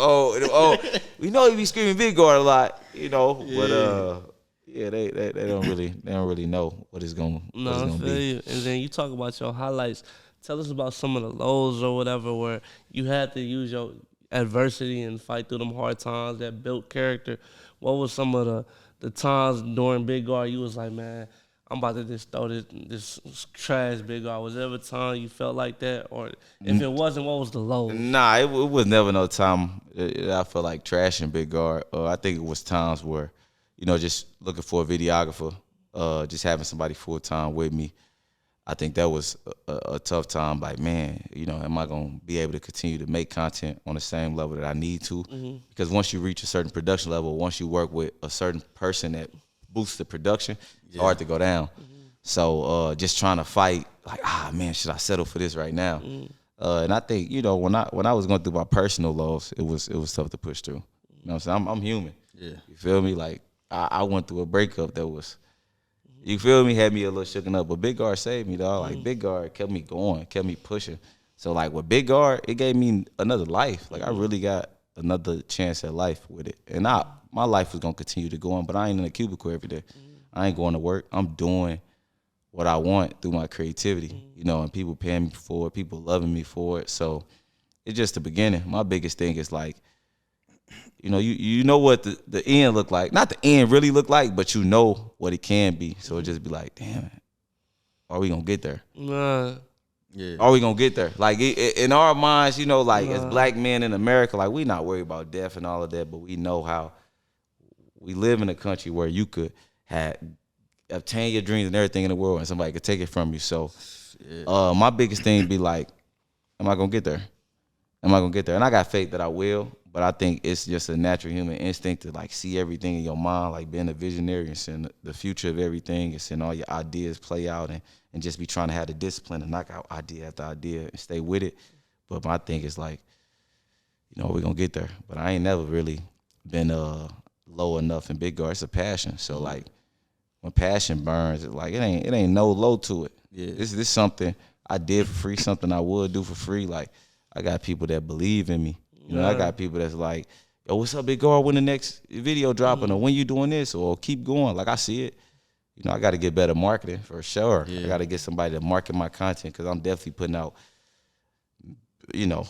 Speaker 3: we know he be screaming Big Guard a lot, you know. But, yeah, they don't really know what it's going to be.
Speaker 5: You. And then you talk about your highlights. Tell us about some of the lows or whatever where you had to use your adversity and fight through them hard times that built character. What was some of the times during Big Guard you was like, man, I'm about to just throw this trash Big Guard? Was there ever a time you felt like that? Or if it wasn't, what was the low?
Speaker 3: Nah, it was never no time I felt like trashing Big Guard. I think it was times where, you know, just looking for a videographer, just having somebody full-time with me. I think that was a tough time. Like, man, you know, am I going to be able to continue to make content on the same level that I need to? Because once you reach a certain production level, once you work with a certain person that boosts the production, it's hard to go down. So just trying to fight, like, man, should I settle for this right now? And I think, you know, when I was going through my personal lows, it was tough to push through. You know what I'm saying? I'm human.
Speaker 4: Yeah.
Speaker 3: You feel me? Like I went through a breakup that was, you feel me, had me a little shooken up. But Big Guard saved me, dog. Like Big Guard kept me going, kept me pushing. So like with Big Guard, it gave me another life. Like I really got another chance at life with it. And my life was gonna continue to go on, but I ain't in a cubicle every day. I ain't going to work. I'm doing what I want through my creativity, you know, and people paying me for it, people loving me for it. So it's just the beginning. My biggest thing is like, you know, you know what the end look like. Not the end really look like, but you know what it can be. So it just be like, damn, are we gonna get there?
Speaker 5: Nah.
Speaker 4: Yeah.
Speaker 3: Are we gonna get there? Like in our minds, you know, like as black men in America, like we not worried about death and all of that, but we know how we live in a country where you could obtain your dreams and everything in the world, and somebody could take it from you. So, my biggest thing be like, am I gonna get there? Am I gonna get there? And I got faith that I will, but I think it's just a natural human instinct to like see everything in your mind, like being a visionary and seeing the future of everything and seeing all your ideas play out and just be trying to have the discipline to knock out idea after idea and stay with it. But my thing is like, you know, we're gonna get there. But I ain't never really been low enough in Big Guard. It's a passion. So like when passion burns, it ain't no low to it. Yeah. This is something I did for free, something I would do for free. Like I got people that believe in me. You know, I got people that's like, yo, what's up, Big Guard? When the next video dropping, or when you doing this, or keep going. Like I see it. You know, I got to get better marketing for sure. I got to get somebody to market my content because I'm definitely putting out, you know,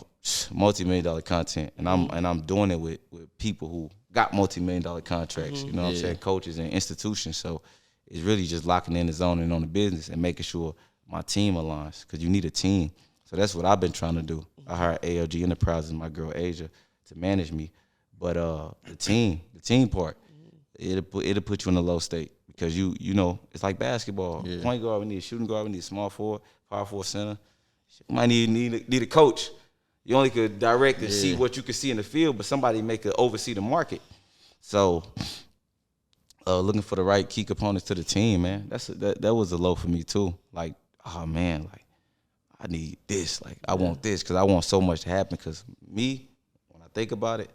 Speaker 3: multi-million-dollar content, and I'm doing it with people who got multi-million-dollar contracts. You know what I'm saying? Coaches and institutions. So it's really just locking in the zone and on the business and making sure my team aligns because you need a team. So that's what I've been trying to do. I hired ALG Enterprises, my girl Asia, to manage me. But the team part, it'll put you in a low state because you know it's like basketball. Point guard, we need a shooting guard, we need a small forward, power forward center. You might need a coach. You only could direct and see what you can see in the field, but somebody could oversee the market. So looking for the right key components to the team, man. That was a low for me too. Like, oh man, like I need this. Like I want this because I want so much to happen. Because me, when I think about it,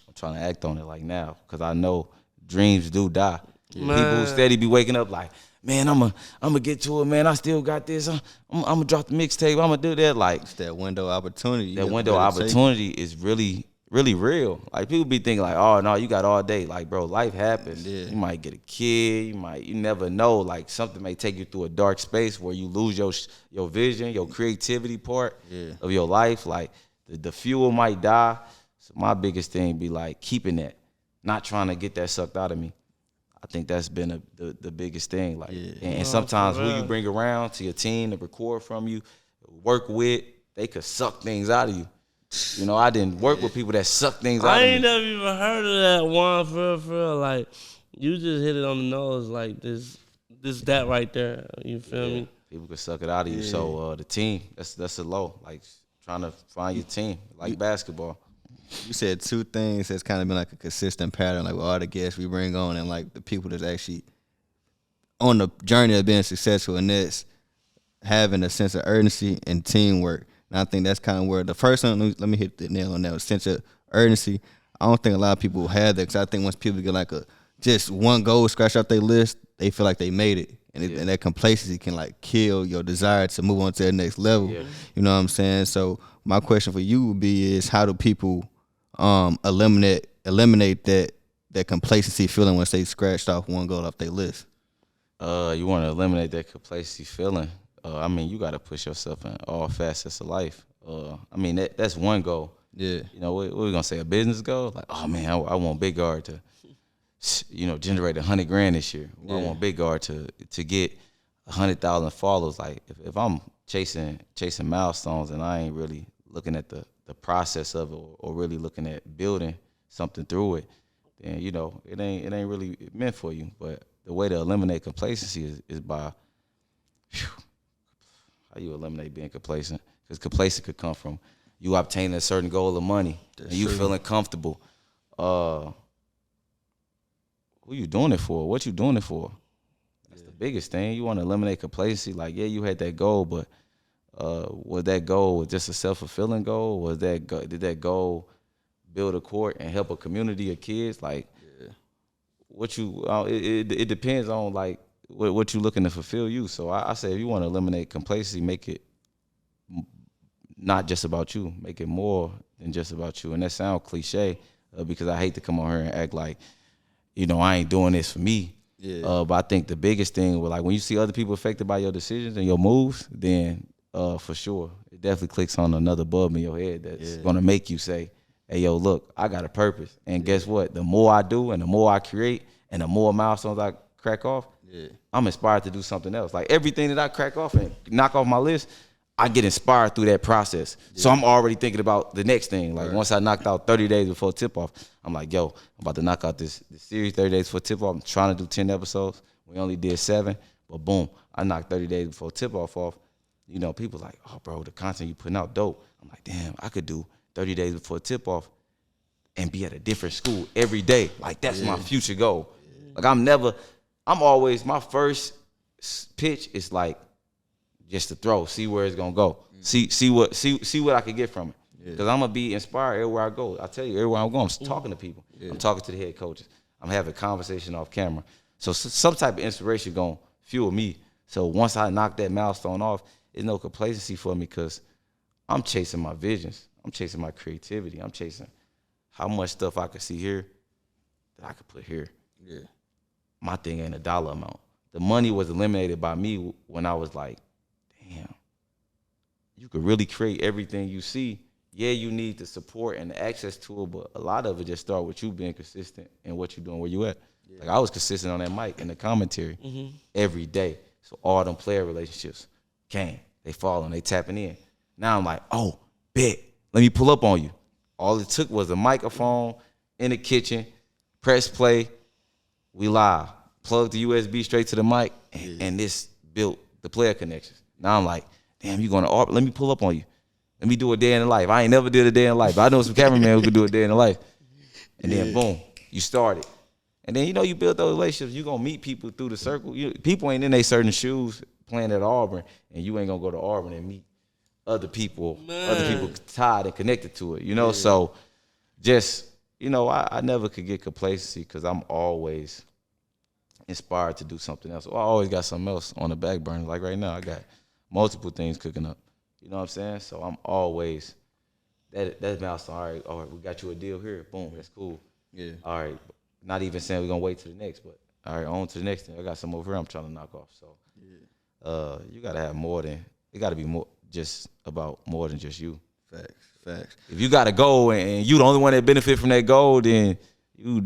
Speaker 3: I'm trying to act on it like now because I know dreams do die. People who steady be waking up like, man, I'm gonna get to it, man. I still got this. I'm gonna drop the mixtape. I'm gonna do that. Like
Speaker 4: It's that window of opportunity.
Speaker 3: that window of opportunity is really, really real. Like people be thinking like, oh no, you got all day. Like bro, life happens. You might get a kid. You never know. Like something may take you through a dark space where you lose your vision, your creativity part of your life. Like the fuel might die. So my biggest thing be like keeping that, not trying to get that sucked out of me. I think that's been the biggest thing. Like, and sometimes who you bring around to your team to record from you, work with, they could suck things out of you. You know, I didn't work with people that suck things out of me.
Speaker 5: I ain't never even heard of that one for real. Like, you just hit it on the nose. Like this, that right there. You feel me?
Speaker 3: People could suck it out of you. So the team, that's a low. Like trying to find your team, like basketball.
Speaker 4: You said two things that's kind of been like a consistent pattern, like with all the guests we bring on and like the people that's actually on the journey of being successful, and that's having a sense of urgency and teamwork. And I think that's kind of where the first one, let me hit the nail on that, sense of urgency. I don't think a lot of people have that because I think once people get like just one goal scratched off their list, they feel like they made it. And that complacency can like kill your desire to move on to the next level. You know what I'm saying? So my question for you would be is how do people eliminate that complacency feeling once they scratched off one goal off their list?
Speaker 3: You want to eliminate that complacency feeling. I mean, you got to push yourself in all facets of life. I mean, that's one goal. Yeah. You know, what we gonna say? A business goal? Like, oh man, I want Big Guard to, you know, generate $100,000 this year. I want Big Guard to get 100,000 followers. Like, if I'm chasing milestones and I ain't really looking at the process of it or really looking at building something through it, then you know it ain't really meant for you. But the way to eliminate complacency is by how you eliminate being complacent, because complacent could come from you obtaining a certain goal of money and you feeling comfortable. Who you doing it for? What you doing it for? That's the biggest thing. You want to eliminate complacency. Like, yeah, you had that goal, but Was that goal just a self-fulfilling goal? Did that goal build a court and help a community of kids? Like, what you it depends on like what you looking to fulfill you. So I say if you want to eliminate complacency, make it not just about you. Make it more than just about you. And that sounds cliche because I hate to come on here and act like, I ain't doing this for me. Yeah. But I think the biggest thing was like when you see other people affected by your decisions and your moves, then for sure it definitely clicks on another bulb in your head that's gonna make you say, hey, yo, look, I got a purpose. And guess what? The more I do and the more I create and the more milestones I crack off, I'm inspired to do something else. Like everything that I crack off and knock off my list, I get inspired through that process. So I'm already thinking about the next thing. Like once I knocked out 30 days before tip-off, I'm like, yo, I'm about to knock out this series 30 days before tip-off. I'm trying to do 10 episodes. We only did 7, but boom, I knocked 30 days before tip-off off. People like, oh, bro, the content you putting out dope. I'm like, damn, I could do 30 days before tip-off and be at a different school every day. Like, that's my future goal. Like, I'm always, my first pitch is like, just to throw, see where it's gonna go, see what I can get from it. Because I'm gonna be inspired everywhere I go. I tell you, everywhere I'm going, I'm talking to people. I'm talking to the head coaches. I'm having a conversation off camera. So some type of inspiration gonna fuel me. So once I knock that milestone off, there's no complacency for me because I'm chasing my visions. I'm chasing my creativity. I'm chasing how much stuff I could see here that I could put here. Yeah. My thing ain't a dollar amount. The money was eliminated by me when I was like, damn, you could really create everything you see. Yeah, you need the support and the access to it, but a lot of it just start with you being consistent in what you're doing, where you at. Like I was consistent on that mic and the commentary every day. So all them player relationships came. They falling, they tapping in. Now I'm like, oh, bet, let me pull up on you. All it took was a microphone in the kitchen, press play, we live. Plug the USB straight to the mic, and this built the player connections. Now I'm like, damn, you going to Auburn? Let me pull up on you. Let me do a day in the life. I ain't never did a day in the life. I know some cameramen who could do a day in the life. And then boom, you started. And then, you build those relationships. You're going to meet people through the circle. People ain't in their certain shoes playing at Auburn, and you ain't going to go to Auburn and meet other people tied and connected to it, So just, I never could get complacency because I'm always inspired to do something else. Well, I always got something else on the back burner. Like right now, I got multiple things cooking up. You know what I'm saying? So I'm always, that's milestone. All right, we got you a deal here. Boom, that's cool. Yeah. All right, not even saying we're going to wait to the next, but all right, on to the next thing. I got some over here I'm trying to knock off. So you got to have more than, it got to be more just about more than just you.
Speaker 4: Facts.
Speaker 3: If you got a goal and you the only one that benefit from that goal, then you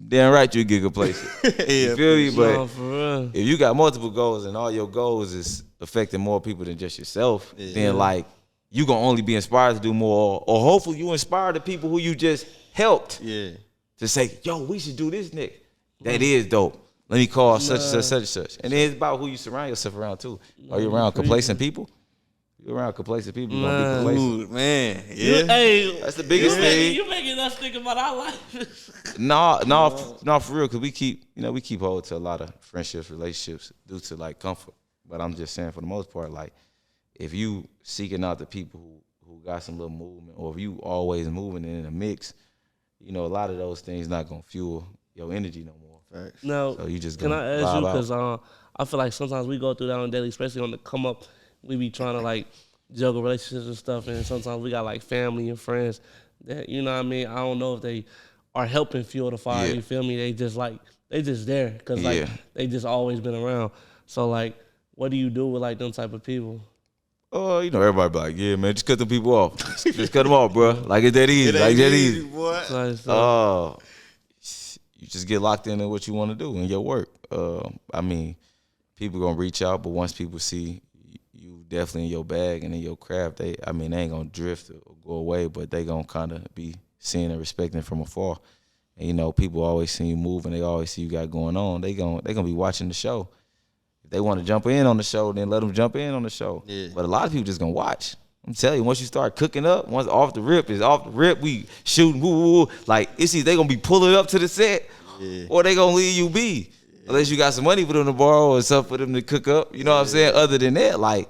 Speaker 3: damn right you get complacent. You feel me? But if you got multiple goals and all your goals is affecting more people than just yourself, then like you gonna only be inspired to do more, or hopefully you inspire the people who you just helped. Yeah. To say, yo, we should do this, Nick. That is dope. Let me call such and such, such and such. And then it's about who you surround yourself around too. Are you around complacent people? You around complacent people, you gonna be complacent.
Speaker 4: Ooh, man, yeah.
Speaker 3: That's the biggest thing.
Speaker 5: You making us think about our life.
Speaker 3: No, for real, because we keep hold to a lot of friendships, relationships due to like comfort. But I'm just saying, for the most part, like if you seeking out the people who got some little movement, or if you always moving in a mix, a lot of those things not gonna fuel your energy no more.
Speaker 4: Facts.
Speaker 5: Now,
Speaker 3: so you just
Speaker 5: can I ask you, because I feel like sometimes we go through that on daily, especially on the come up. We be trying to like juggle relationships and stuff, and sometimes we got like family and friends that, you know what I mean, I don't know if they are helping fuel the fire. You feel me? They just there because like they just always been around. So like, what do you do with like them type of people?
Speaker 3: Oh, everybody be like, yeah, man, just cut them people off. Just cut them off, bro. Like it's that easy. Like that easy,
Speaker 4: boy.
Speaker 3: You just get locked into what you want to do in your work. I mean, people gonna reach out, but once people see you definitely in your bag and in your craft, they ain't gonna drift or go away, but they gonna kind of be seeing and respecting from afar. And people always see you move, and they always see you got going on. They gonna be watching the show. If they want to jump in on the show, then let them jump in on the show. Yeah. But a lot of people just gonna watch. I'm telling you, once you start cooking up, once off the rip, we shooting, woo. Like it's either they gonna be pulling up to the set, or they gonna leave you be. Unless you got some money for them to borrow or something for them to cook up. You know what I'm saying? Other than that, like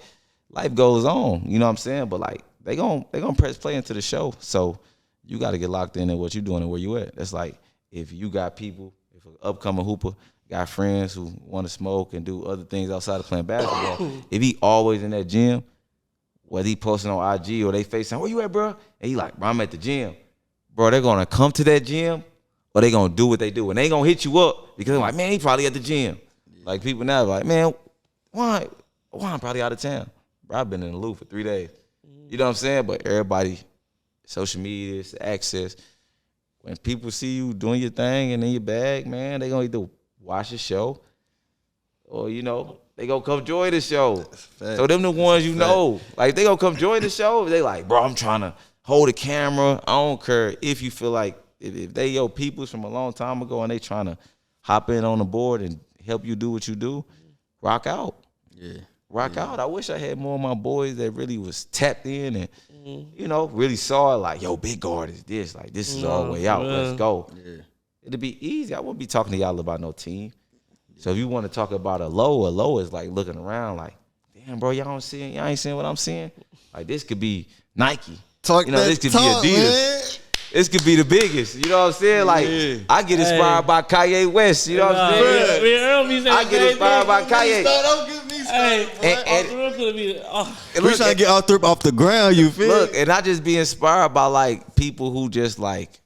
Speaker 3: life goes on. You know what I'm saying? But like they gonna press play into the show. So you got to get locked in what you doing and where you at. That's like if you got people, if an upcoming hooper got friends who want to smoke and do other things outside of playing basketball, if he always in that gym, whether he posting on IG or they FaceTime, where you at, bro? And he like, bro, I'm at the gym. Bro, they're going to come to that gym or they going to do what they do. And they ain't going to hit you up because they're like, man, he probably at the gym. Like people now like, man, why I'm probably out of town? Bro, I've been in the loop for 3 days. You know what I'm saying? But everybody, social media, it's access. When people see you doing your thing and in your bag, man, they going to either watch the show or, you know, they gonna come join the show. So them the ones you know. Like, they gonna come join the show. They like, bro, I'm trying to hold the camera. I don't care if you feel like, if they your peoples from a long time ago and they trying to hop in on the board and help you do what you do, rock out. Yeah. Rock out. I wish I had more of my boys that really was tapped in and, you know, really saw it like, yo, big guard is this. Like, this is our way out. Let's go. Yeah. It'd be easy. I wouldn't be talking to y'all about no team. So if you want to talk about a low is like looking around like, damn, bro, y'all ain't seeing what I'm seeing. Like, this could be Nike. This could be Adidas. Man. This could be the biggest. You know what I'm saying? Like, I get inspired by Kanye West. You know what I'm saying? I get inspired by Kanye.
Speaker 4: Don't give me
Speaker 3: and
Speaker 4: we trying to get off the ground, you feel?
Speaker 3: Look, and I just be inspired by, like, people who just, like,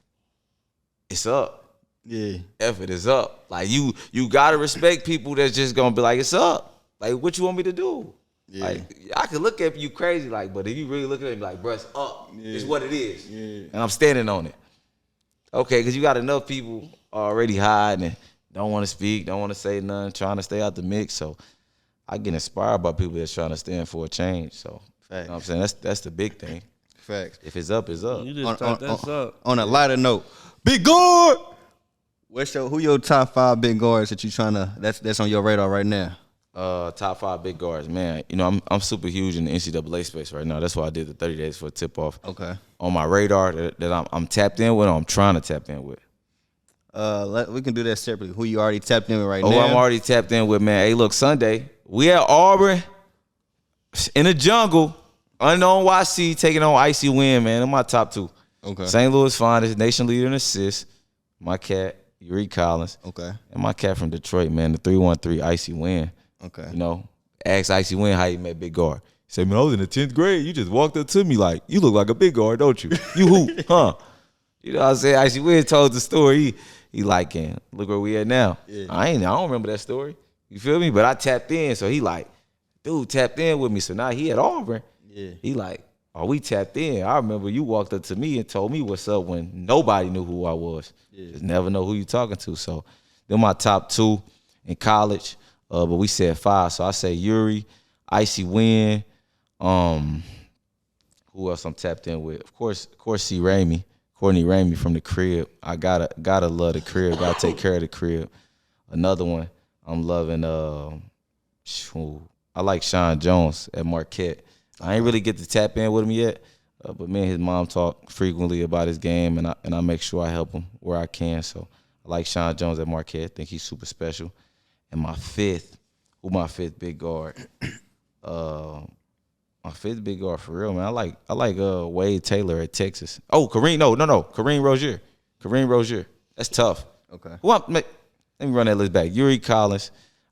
Speaker 3: it's up. Yeah, effort is up. Like you gotta respect people that's just gonna be like, it's up. Like, what you want me to do? Yeah. Like, I can look at you crazy, like, but if you really look at me like, bro, it's up. Yeah. It's what it is. Yeah. And I'm standing on it. Okay, because you got enough people already hiding and don't want to speak, don't want to say nothing, trying to stay out the mix. So I get inspired by people that's trying to stand for a change. So you know what I'm saying? That's the big thing.
Speaker 4: Facts.
Speaker 3: If it's up, it's up.
Speaker 5: You just that's up.
Speaker 4: On a lighter note, big guard. Who your top 5 big guards that you trying to that's on your radar right now?
Speaker 3: Top 5 big guards, man. You know, I'm super huge in the NCAA space right now. That's why I did the 30 days for a tip off. Okay. On my radar that I'm tapped in with, or I'm trying to tap in with.
Speaker 4: We can do that separately. Who you already tapped in with right now?
Speaker 3: Oh, I'm already tapped in with, man. Hey, look, Sunday we at Auburn in the jungle, unknown YC taking on Icy Win, man. In my top 2. Okay. St. Louis finest, nation leader in assists. My cat. Yuri Collins. Okay. And my cat from Detroit, man, the 313 Icy Win. Okay. You know, ask Icy Win how he met Big Guard. He said, man, I was in the 10th grade. You just walked up to me like, you look like a big guard, don't you? You hoop, huh? You know what I'm saying? Icy Win told the story. He like, look where we at now. Yeah. I don't remember that story. You feel me? But I tapped in, so he like, dude tapped in with me. So now he at Auburn. Yeah. He like, oh, we tapped in. I remember you walked up to me and told me what's up when nobody knew who I was. Yeah. Just never know who you talking to. So they're my top 2 in college. But we said 5. So I say Yuri, Icy Win. Who else I'm tapped in with? Of course, Courtney Ramey from the crib. I gotta love the crib. Gotta take care of the crib. Another one I'm loving. I like Sean Jones at Marquette. I ain't really get to tap in with him yet, but me and his mom talk frequently about his game, and I make sure I help him where I can. So I like Sean Jones at Marquette. I think he's super special. And my fifth big guard? My fifth big guard for real, man. I like Wade Taylor at Texas. Oh, Kareem Rozier. Kareem Rozier. That's tough. Okay. Let me run that list back. Yuri Collins,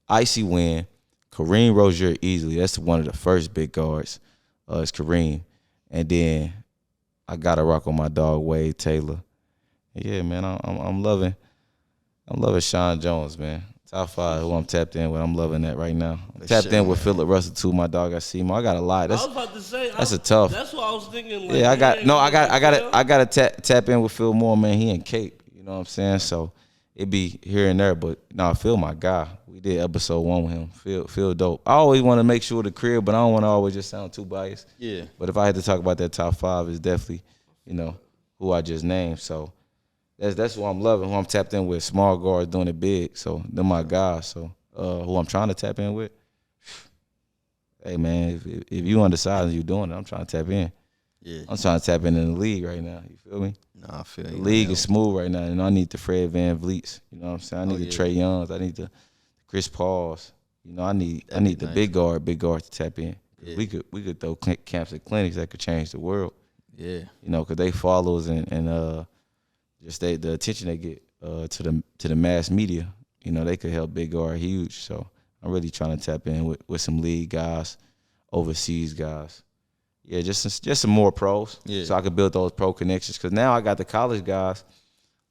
Speaker 3: Icy Win, Kareem Rozier easily. That's one of the first big guards. It's Kareem. And then I gotta rock on my dog Wade Taylor. Yeah, man, I'm loving Sean Jones, man. Top 5 who I'm tapped in with. I'm loving that right now. I'm tapped in with Phillip Russell too. My dog, I see him. I got a lot.
Speaker 5: I was about to say
Speaker 3: that's a tough.
Speaker 5: That's what I was thinking. Like,
Speaker 3: yeah, I gotta tap in with Phil more, man. He in Cape. You know what I'm saying? So it be here and there, but Phil my guy. We did episode 1 with him. Phil dope. I always want to make sure the crib, but I don't want to always just sound too biased. Yeah. But if I had to talk about that top 5, it's definitely, who I just named. So that's what I'm loving, who I'm tapped in with. Small guards doing it big. So they're my guys. So who I'm trying to tap in with. Hey man, if you undecided and you doing it, I'm trying to tap in. Yeah. I'm trying to tap in the league right now. You feel me?
Speaker 4: No, I feel you.
Speaker 3: The league is smooth right now, and I need the Fred Van Vliets. You know what I'm saying? I need the Trey Youngs. I need the Chris Pauls. I need the big guard to tap in.
Speaker 4: Yeah.
Speaker 3: We could throw camps and clinics that could change the world.
Speaker 4: Yeah.
Speaker 3: You know, because they follows and just the attention they get to the mass media. You know, they could help Big Guard huge. So I'm really trying to tap in with some league guys, overseas guys. Yeah, just some more pros.
Speaker 4: Yeah.
Speaker 3: So I could build those pro connections. Because now I got the college guys,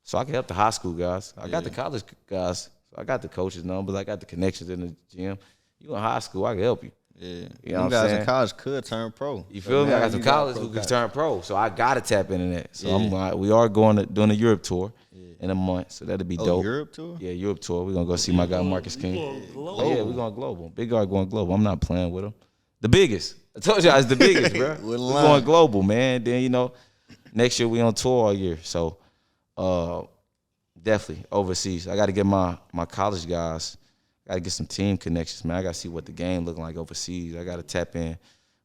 Speaker 3: so I can help the high school guys. I got the college guys, so I got the coaches' numbers. I got the connections in the gym. You in high school, I can help you.
Speaker 4: Yeah.
Speaker 3: You know what I'm
Speaker 4: guys
Speaker 3: saying?
Speaker 4: in college could turn pro.
Speaker 3: You feel me? I got some college who can turn pro, so I gotta tap into that. So we are doing a Europe tour in a month, so that'll be dope.
Speaker 4: Europe tour?
Speaker 3: Yeah, Europe tour. We're gonna go see my guy Marcus King. Yeah, we're going global. Big guy going global. I'm not playing with him. The biggest. I told you I was the biggest, bro. We're going global, man. Then, you know, next year we on tour all year. So definitely overseas. I gotta get my college guys. I gotta get some team connections, man. I gotta see what the game looking like overseas. I gotta tap in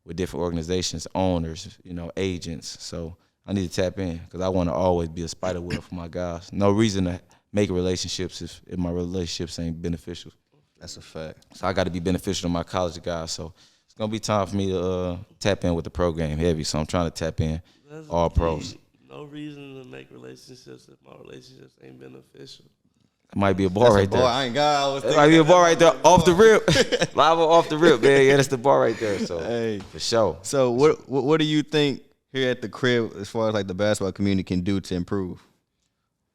Speaker 3: with different organizations, owners, you know, agents. So I need to tap in because I want to always be a spider web for my guys. No reason to make relationships if my relationships ain't beneficial.
Speaker 4: That's a fact.
Speaker 3: So I got to be beneficial to my college guys. So it's gonna be time for me to tap in with the pro game heavy. So I'm trying to tap in all pros.
Speaker 5: No reason to make relationships if my relationships ain't beneficial.
Speaker 3: Might be a bar right there.
Speaker 4: I ain't got. I was
Speaker 3: It might be a bar right there off the rip. Live off the rip, man. Yeah, that's the bar right there. So
Speaker 4: Hey.
Speaker 3: for sure.
Speaker 4: So what do you think here at the crib as far as like the basketball community can do to improve?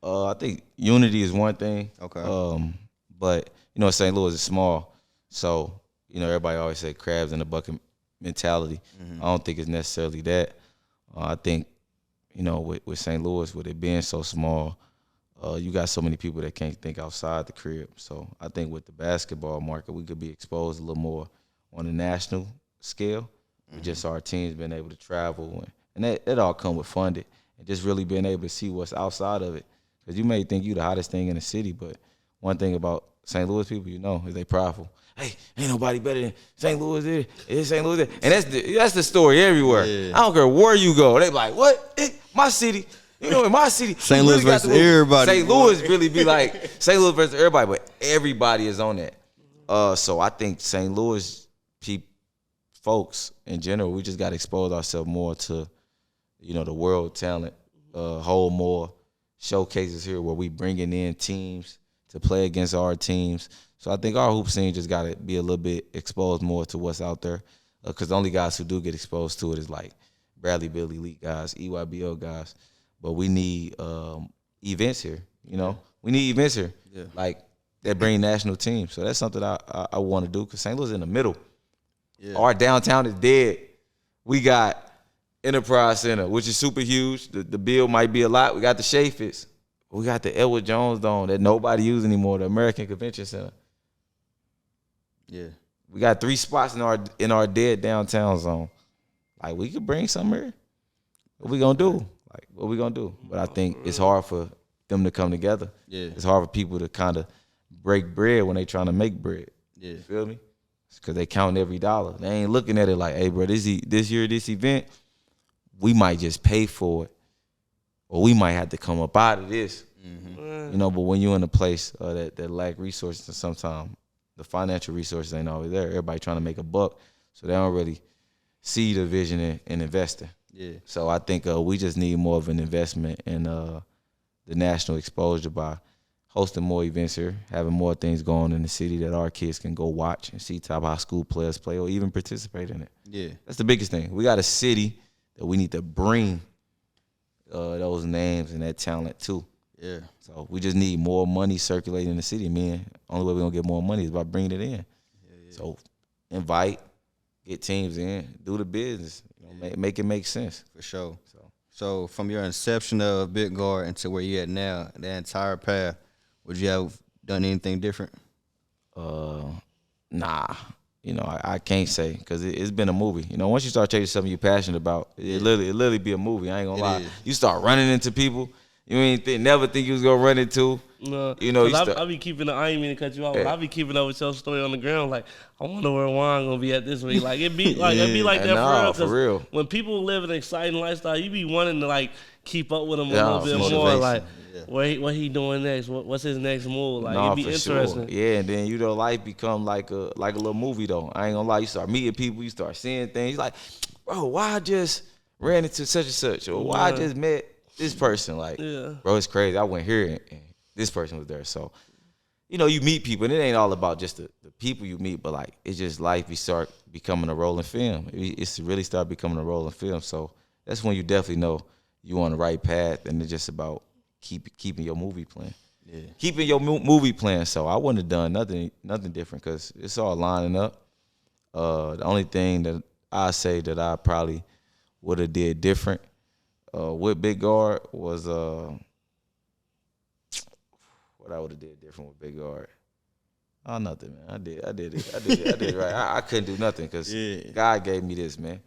Speaker 3: I think unity is one thing.
Speaker 4: Okay.
Speaker 3: But you know, St. Louis is small, so you know everybody always say crabs in the bucket mentality. I don't think it's necessarily that. I think you know with St. Louis, with it being so small, you got so many people that can't think outside the crib. So I think with the basketball market, we could be exposed a little more on a national scale. With just our teams being able to travel and that all come with funding and just really being able to see what's outside of it. Because you may think you the hottest thing in the city, but one thing about St. Louis people, you know, is they prideful. Hey, ain't nobody better than St. Louis there. It's St. Louis there. And that's the story everywhere.
Speaker 4: Yeah.
Speaker 3: I don't care where you go. They be like, what? My city. You know, in my city.
Speaker 4: St. Louis versus everybody.
Speaker 3: St. Louis really be like St. Louis versus everybody, but everybody is on that. So I think St. Louis folks in general, we just got to expose ourselves more to, you know, the world talent, hold more showcases here where we bringing in teams to play against our teams. So I think our hoop scene just got to be a little bit exposed more to what's out there, because the only guys who do get exposed to it is like Bradley Bill Elite guys, EYBL guys. But we need events here, you know. We need events here, like that bring national teams. So that's something I want to do, because St. Louis is in the middle. Yeah. Our downtown is dead. We got Enterprise Center, which is super huge. The bill might be a lot. We got the Chaffetz. We got the Edward Jones Dome that nobody uses anymore, the American Convention Center.
Speaker 4: Yeah.
Speaker 3: We got 3 spots in our dead downtown zone. Like, we could bring something here. What we gonna do? But I think it's hard for them to come together. Yeah. It's hard for people to kind of break bread when they trying to make bread. Yeah. You feel me? Because they count every dollar. They ain't looking at it like, hey, bro, this year, this event, we might just pay for it, or we might have to come up out of this. You know, but when you're in a place that lack resources, and sometimes the financial resources ain't always there. Everybody trying to make a buck, so they don't really see the vision in investing. Yeah. So I think we just need more of an investment in the national exposure by hosting more events here, having more things going in the city that our kids can go watch and see top high school players play or even participate in it. Yeah. That's the biggest thing. We got a city that we need to bring those names and that talent to. Yeah. So we just need more money circulating in the city, man. Only way we're going to get more money is by bringing it in. Yeah. So invite, get teams in, do the business, make it make sense.
Speaker 4: For sure. So from your inception of Big Guard into where you're at now, the entire path, would you have done anything different?
Speaker 3: Nah. You know, I can't say, because it's been a movie. You know, once you start chasing something you're passionate about, it literally be a movie. I ain't gonna lie. Is. You start running into people you ain't never think you was gonna run into. No, you know,
Speaker 5: I be keeping. I ain't mean to cut you off, but I be keeping up with your story on the ground. Like, I wonder where Juan gonna be at this week. Like, it be like that for real.
Speaker 3: For real.
Speaker 5: When people live an exciting lifestyle, you be wanting to like keep up with him
Speaker 3: Yeah,
Speaker 5: a little bit more.
Speaker 4: motivation.
Speaker 5: Like,
Speaker 4: Yeah.
Speaker 5: what he doing next? What's his next move? Like,
Speaker 3: Nah,
Speaker 5: it'd be
Speaker 3: for
Speaker 5: interesting.
Speaker 3: sure. Yeah, and then life become like a little movie though. I ain't gonna lie, you start meeting people, you start seeing things. Like, bro, why I just ran into such and such, or why I just met this person? Like, bro, it's crazy. I went here and this person was there. So, you meet people, and it ain't all about just the people you meet, but like it's just life. You start becoming a rolling film. It's really start becoming a rolling film. So that's when you definitely know you on the right path, and it's just about keeping your movie plan. Yeah. Keeping your movie plan. So I wouldn't have done nothing different because it's all lining up. The only thing that I say that I probably would have did different with Big Guard was what I would have did different with Big Guard. Oh, nothing, man. I did it right. I couldn't do nothing because God gave me this, man.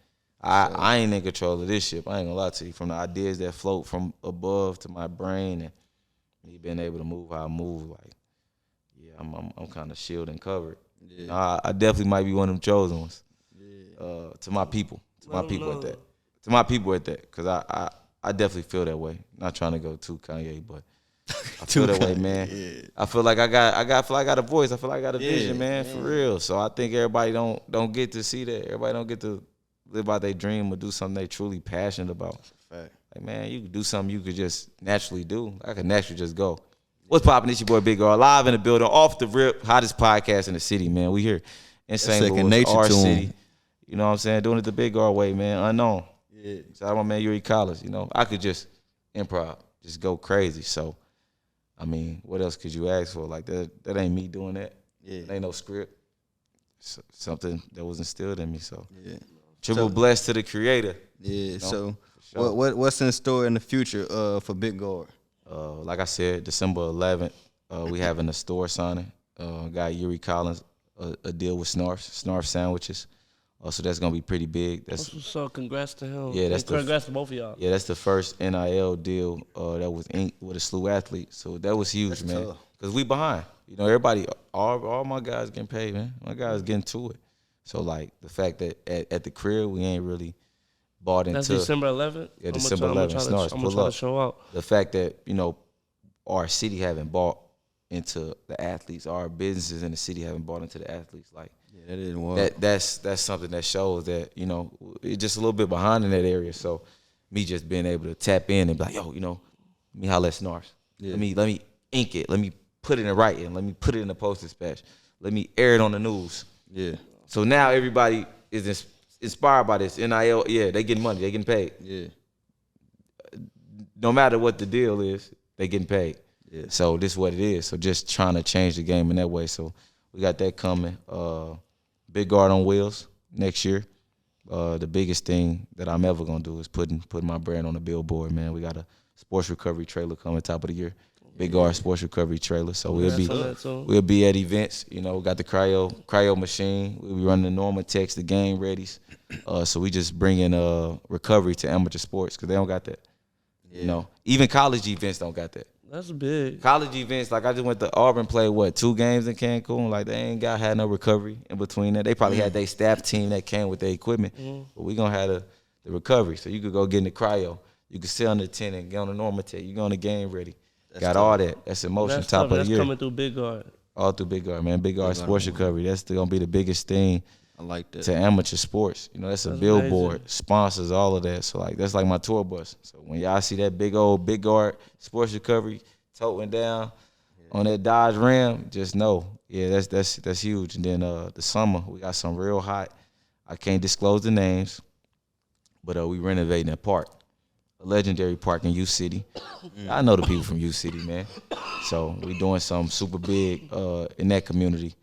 Speaker 3: I ain't in control of this ship. I ain't gonna lie to you. From the ideas that float from above to my brain and me being able to move how I move, like, yeah, I'm kind of shielded and covered. Yeah. I definitely might be one of them chosen ones. Yeah. To my people at that, because I definitely feel that way. Not trying to go too Kanye, but I feel that way, man. Yeah. I feel like I got a voice. I feel like I got a vision, man, for real. So I think everybody don't get to see that. Everybody don't get to live out their dream or do something they truly passionate about. Fact. Like, man, you could do something you could just naturally do. I could naturally just go. What's poppin'? It's your boy Big Girl, live in the building, off the rip, hottest podcast in the city, man. We here in St. Louis, our city. You know what I'm saying? Doing it the Big Girl way, man. Unknown. Yeah. Shout out my man Yuri Collins. I could just improv, just go crazy. So, I mean, what else could you ask for? Like, that ain't me doing that. Yeah. That ain't no script. Something that was instilled in me. So, triple blessed to the creator. Yeah.
Speaker 4: So, sure. what's in store in the future for Big Guard?
Speaker 3: Like I said, December 11th, we having a store signing. Got Yuri Collins a deal with Snarf Sandwiches. So that's gonna be pretty big.
Speaker 5: So congrats to him.
Speaker 3: Yeah,
Speaker 5: congrats to both of y'all.
Speaker 3: Yeah, that's the first NIL deal that was inked with a slew athlete. So that was huge, that's man. Because we behind. Everybody, all my guys getting paid, man. My guys getting to it. So like the fact that at the crib we ain't really bought into.
Speaker 5: That's December 11th.
Speaker 3: Yeah, December 11th.
Speaker 5: I'm gonna try to show out.
Speaker 3: The fact that our city haven't bought into the athletes, our businesses in the city haven't bought into the athletes, like.
Speaker 4: That didn't work.
Speaker 3: That's something that shows that it's just a little bit behind in that area. So me just being able to tap in and be like, yo, let me holler at Snars. Yeah. Let me ink it. Let me put it in writing. Let me put it in the Post Dispatch. Let me air it on the news. Yeah. So now everybody is inspired by this NIL. Yeah, they getting money. They getting paid. Yeah. No matter what the deal is, they getting paid. Yeah. So this is what it is. So just trying to change the game in that way. So we got that coming. Big Guard on wheels next year. The biggest thing that I'm ever gonna do is putting my brand on the billboard, man. We got a sports recovery trailer coming top of the year. Big Guard sports recovery trailer. So we'll be at events. We got the cryo machine. We'll be running the Norma Text, the game readies. So we just bring in recovery to amateur sports because they don't got that. Yeah. Even college events don't got that.
Speaker 5: That's big.
Speaker 3: College events, like I just went to Auburn, played 2 games in Cancun. Like they ain't had no recovery in between that. They probably had their staff team that came with their equipment, but we gonna have the recovery. So you could go get in the cryo, you could sit on the tent and get on the Normatec. You go on the game ready. Got all that. That's emotion.
Speaker 5: That's
Speaker 3: top of the year.
Speaker 5: That's coming through Big Guard.
Speaker 3: All through Big Guard, man. Big Guard sports recovery. That's gonna be the biggest thing.
Speaker 4: I like that.
Speaker 3: To amateur sports. That's a billboard, amazing. Sponsors, all of that. So like that's like my tour bus. So when y'all see that big old Big Guard sports recovery toting down on that Dodge Ram, just know, that's huge. And then the summer, we got some real hot. I can't disclose the names, but we renovating that park, a legendary park in U City. I know the people from U City, man. So we doing something super big in that community.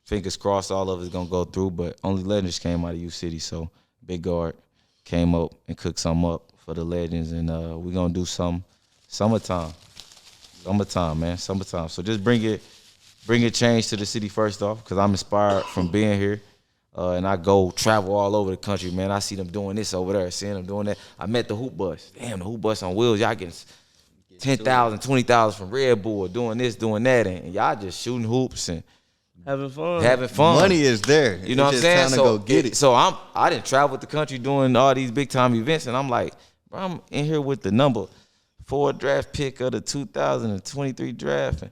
Speaker 3: Fingers crossed, all of it's gonna go through. But only legends came out of U City, so Big Guard came up and cooked something up for the legends, and we gonna do some. Summertime, man. Summertime. So just bring it change to the city first off, because I'm inspired from being here. And I go travel all over the country, man. I see them doing this over there, seeing them doing that. I met the hoop bus. Damn, the hoop bus on wheels. Y'all getting 10,000, 20,000 from Red Bull, doing this, doing that. And y'all just shooting hoops and
Speaker 5: having fun.
Speaker 4: Money is there.
Speaker 3: You know what I'm saying?
Speaker 4: So go get it.
Speaker 3: So I didn't travel the country doing all these big time events, and I'm like, Bro, I'm in here with the number 4 draft pick of the 2023 draft. And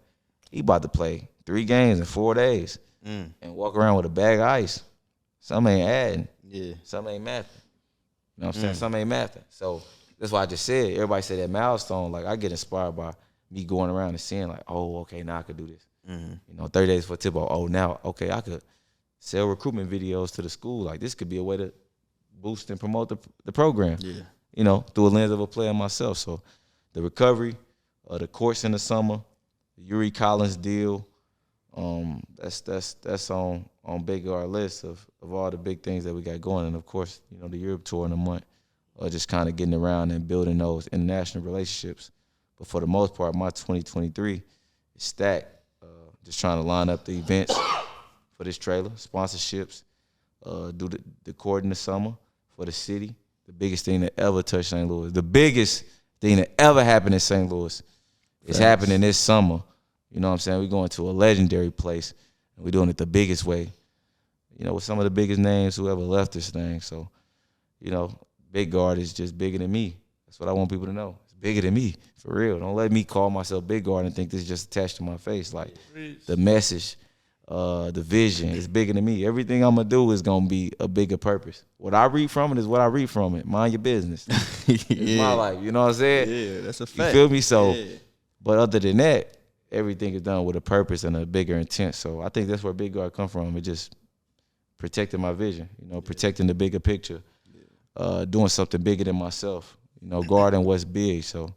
Speaker 3: he about to play 3 games in 4 days and walk around with a bag of ice. Some ain't adding.
Speaker 4: Yeah.
Speaker 3: Some ain't mathing. You know what I'm saying? Some ain't mathing. So that's why I just said, everybody say that milestone. Like, I get inspired by me going around and seeing, like, oh, okay, now I could do this. You know, 30 days for tip-off. Oh, now, okay, I could sell recruitment videos to the school. Like, this could be a way to boost and promote the program. Yeah. You know, through a lens of a player myself. So the recovery, the course in the summer, the Yuri Collins deal, that's on Big R list of all the big things that we got going. And of course, you know, the Europe tour in a month, just kind of getting around and building those international relationships. But for the most part, my 2023 is stacked. Just trying to line up the events for this trailer, sponsorships, do the court in the summer for the city. The biggest thing that ever touched St. Louis. The biggest thing that ever happened in St. Louis is happening this summer. You know what I'm saying? We're going to a legendary place, and we're doing it the biggest way. You know, with some of the biggest names who ever left this thing. So, you know, Big Guard is just bigger than me. That's what I want people to know. It's bigger than me, for real. Don't let me call myself Big Guard and think this is just attached to my face. Like, the message, the vision is bigger than me. Everything I'm going to do is going to be a bigger purpose. What I read from it is what I read from it. Mind your business. It's my life. You know what I'm saying?
Speaker 4: Yeah, that's a fact.
Speaker 3: You feel me? So, but other than that, everything is done with a purpose and a bigger intent. So I think that's where Big Guard come from. It just protecting my vision, you know, protecting the bigger picture, doing something bigger than myself, you know, guarding what's big. So,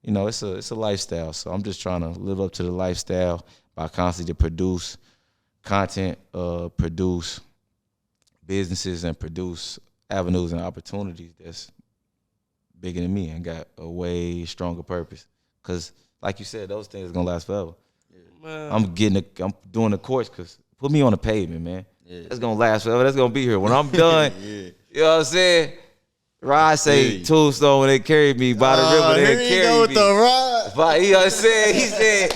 Speaker 3: you know, it's a lifestyle. So I'm just trying to live up to the lifestyle by constantly produce content, produce businesses, and produce avenues and opportunities that's bigger than me and got a way stronger purpose. Because, like you said, those things are gonna last forever. Yeah. I'm doing the course because put me on the pavement, man. Yeah. That's gonna last forever. That's gonna be here when I'm done. You know what I'm saying? Rod say Tombstone when they carried me by the river. They carried me. The rod. But, you know what I'm saying?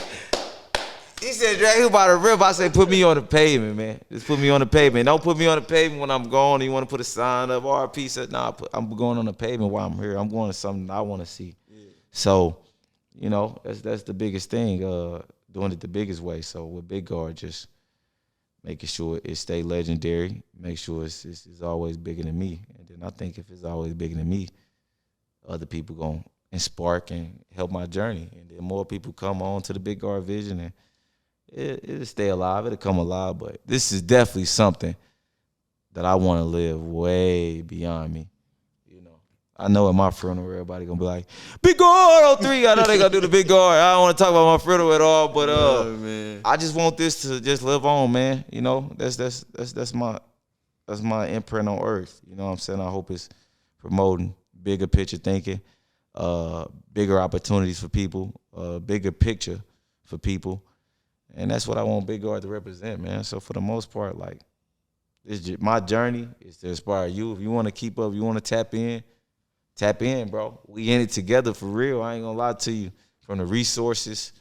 Speaker 3: He said, drag you by the river. I said, put me on the pavement, man. Just put me on the pavement. Don't put me on the pavement when I'm gone. You want to put a sign up, RP said, nah, I'm going on the pavement while I'm here. I'm going to something I want to see. Yeah. So, you know, that's the biggest thing, doing it the biggest way. So with Big Guard, just making sure it stay legendary, make sure it's always bigger than me. And then I think if it's always bigger than me, other people going to spark and help my journey. And then more people come on to the Big Guard vision, and it'll stay alive. It'll come alive. But this is definitely something that I want to live way beyond me. I know at my funeral, everybody gonna be like, Big Guard 03. I know they gonna do the Big Guard. I don't want to talk about my funeral at all, but I just want this to just live on, man. You know, that's my imprint on earth. You know what I'm saying? I hope it's promoting bigger picture thinking, bigger opportunities for people, bigger picture for people, and that's what I want Big Guard to represent, man. So for the most part, like, my journey is to inspire you. If you want to keep up, you want to tap in, bro. We in it together for real. I ain't gonna lie to you. From the resources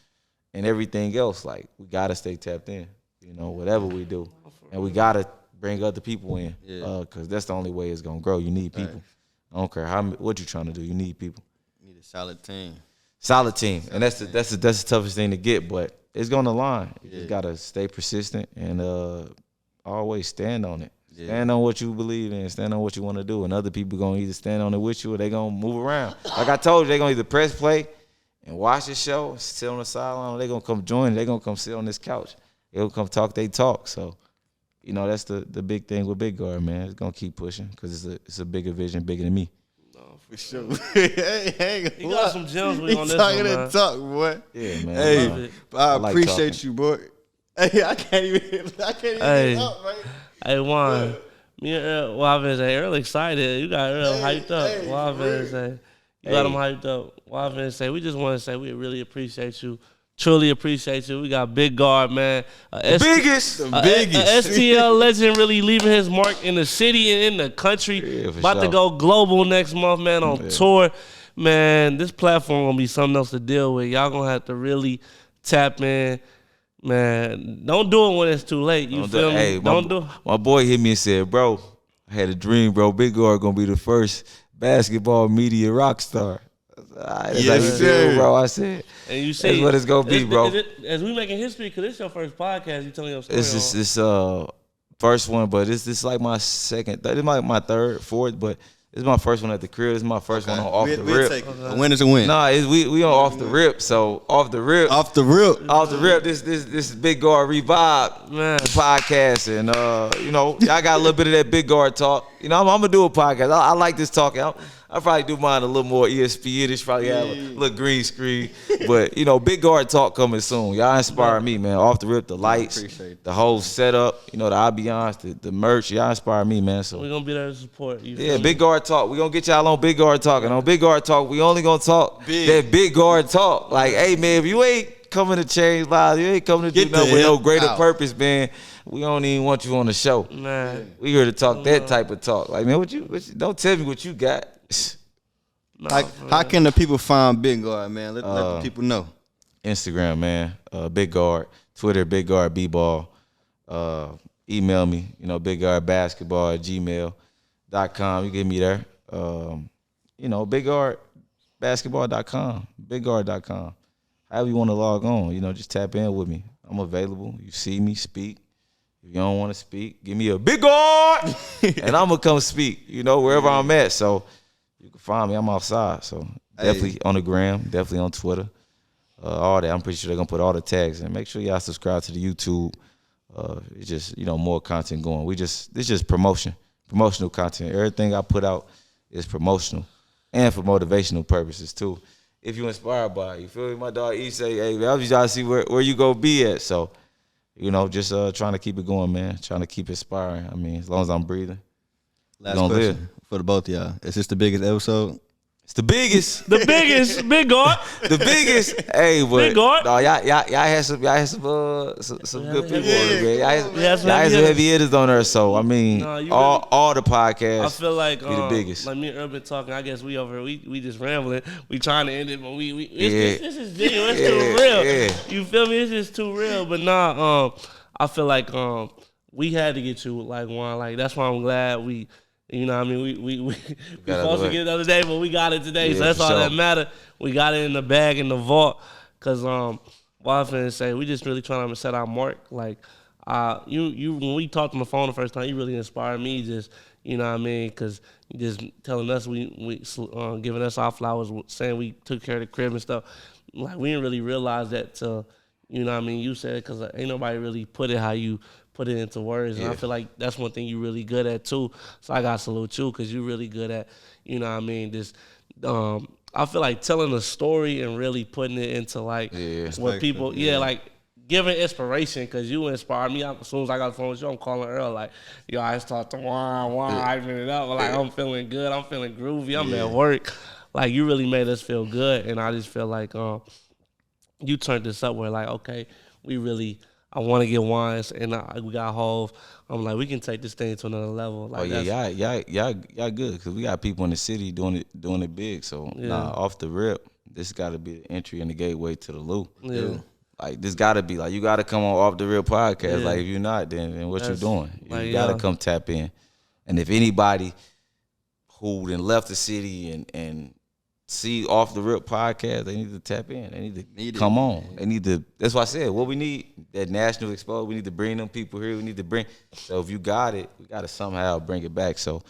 Speaker 3: and everything else, like, we gotta stay tapped in. You know, whatever we do, and we gotta bring other people in, because that's the only way it's gonna grow. You need people. I don't care what you're trying to do. You need people.
Speaker 4: You need a solid team.
Speaker 3: And that's the toughest thing to get, but it's gonna align. You just gotta stay persistent and always stand on it. Yeah. Stand on what you believe in. Stand on what you want to do. And other people going to either stand on it with you or they going to move around. Like I told you, they going to either press play and watch the show, sit on the sideline, or they going to come join. They going to come sit on this couch. They going to come talk they talk. So, you know, that's the big thing with Big Guard, man. It's going to keep pushing because it's a bigger vision, bigger than me.
Speaker 4: No, for sure. Hey,
Speaker 5: you got some gems on this one, man.
Speaker 4: Talk, boy.
Speaker 3: Yeah, man.
Speaker 4: Hey, I appreciate you, boy. Hey, I can't even up, man.
Speaker 5: Hey, Juan, me and Wavin say, Earl excited. You got Earl hyped up. Wavin say, you got him hyped up. Wavin say, we just want to say we really appreciate you. Truly appreciate you. We got Big Guard, man.
Speaker 3: The biggest.
Speaker 5: STL legend really leaving his mark in the city and in the country.
Speaker 3: Yeah,
Speaker 5: about to go global next month, man, on tour. Man, this platform going to be something else to deal with. Y'all going to have to really tap in. Man, don't do it when it's too late. You feel me?
Speaker 3: Hey,
Speaker 5: don't do it.
Speaker 3: My boy hit me and said, bro, I had a dream, bro. Big Guard gonna be the first basketball media rock star. That's
Speaker 4: Yes,
Speaker 3: how you
Speaker 4: sir.
Speaker 3: feel, bro. I said,
Speaker 5: And you say
Speaker 3: that's what it's gonna be, bro.
Speaker 5: As we making history, because it's your first podcast, you telling your story.
Speaker 3: It's just this first one, but it's like my second. It's my third, fourth, but it's my first one at the crib. It's my first one on off the
Speaker 4: We'll
Speaker 3: rip.
Speaker 4: take it. A win is a win.
Speaker 3: Nah, we on off the rip. So off the rip,
Speaker 4: Off the rip.
Speaker 3: This Big Guard Revive
Speaker 5: Man.
Speaker 3: podcast, and y'all got a little bit of that Big Guard talk. I'm gonna do a podcast. I like this talk. I'll probably do mine a little more ESPN-ish, probably have a little green screen. But, Big Guard talk coming soon. Y'all inspire me, man. Off the rip, the lights, the whole setup, the ambiance, the merch. Y'all inspire me, man. So
Speaker 5: We're going to be there to support you.
Speaker 3: yeah, Big Guard talk. We're going to get y'all on Big Guard talk. And on Big Guard talk, we only going to talk that Big Guard talk. Like, hey, man, if you ain't coming to change lives, you ain't coming to do nothing with no greater purpose, man, we don't even want you on the show.
Speaker 5: Man.
Speaker 3: We here to talk that type of talk. Like, man, what you don't tell me what you got.
Speaker 4: How can the people find Big Guard, man? Let the people know.
Speaker 3: Instagram, man, Big Guard. Twitter, Big Guard B-Ball. Email me, bigguardbasketball@gmail.com. You get me there. bigguardbasketball.com, bigguard.com. However you want to log on, just tap in with me. I'm available. You see me speak. If you don't want to speak, give me a Big Guard, and I'm going to come speak, wherever I'm at. So you can find me. I'm outside. So definitely on the gram, definitely on Twitter, all that. I'm pretty sure they're going to put all the tags in. Make sure y'all subscribe to the YouTube. It's just, more content going. It's just promotional content. Everything I put out is promotional and for motivational purposes too. If you're inspired by it, you feel me? My dog E say, hey, man, I'm just trying to see where you go be at. So, just trying to keep it going, man. Trying to keep inspiring. I mean, as long as I'm breathing,
Speaker 4: Last question for the both of y'all. Is this the biggest episode?
Speaker 3: It's the biggest.
Speaker 5: The biggest, Big Guard.
Speaker 3: The biggest. Hey, but
Speaker 5: Big Guard.
Speaker 3: y'all had some good people on there, man. Y'all had some
Speaker 5: heavy
Speaker 3: heavy hitters on there. So I mean, all the podcasts.
Speaker 5: I feel like
Speaker 3: be the biggest.
Speaker 5: Like me and Urban talking. I guess we just rambling. We trying to end it, but this is genuine. It's too real.
Speaker 3: Yeah.
Speaker 5: You feel me? It's just too real. But I feel like we had to get you like one. Like that's why I'm glad we. We supposed to get it the other day, but we got it today.
Speaker 3: Yeah,
Speaker 5: so that's all
Speaker 3: sure.
Speaker 5: that matter. We got it in the bag in the vault. Cause what I'm finna say, we just really trying to set our mark. Like you when we talked on the phone the first time, you really inspired me. Just cause you just telling us we giving us our flowers, saying we took care of the crib and stuff. Like we didn't really realize that till you said it, cause ain't nobody really put it how you put it into words. And I feel like that's one thing you're really good at too. So I got to salute you because you're really good at, just, I feel like telling a story and really putting it into like what people, like giving inspiration because you inspired me. As soon as I got the phone with you, I'm calling Earl like, yo, I just talked to hyping it up. Like I'm feeling good. I'm feeling groovy. I'm at work. Like you really made us feel good. And I just feel like you turned this up where like, okay, I want to get wines, and we got Hove. I'm like, we can take this thing to another level. Like,
Speaker 3: y'all good because we got people in the city doing it big. So off the rip, this got to be the entry and the gateway to the Lou.
Speaker 5: Yeah.
Speaker 3: Like this got to be like you got to come on Off the Rip podcast.
Speaker 5: Yeah.
Speaker 3: Like if you're not, then what you doing? You
Speaker 5: like,
Speaker 3: got to come tap in. And if anybody who then left the city and see Off the Rip podcast, they need to tap in. They need to come on. They need to. That's why I said what we need, that national exposure. We need to bring them people here. We need to bring. So if you got it, we got to somehow bring it back. So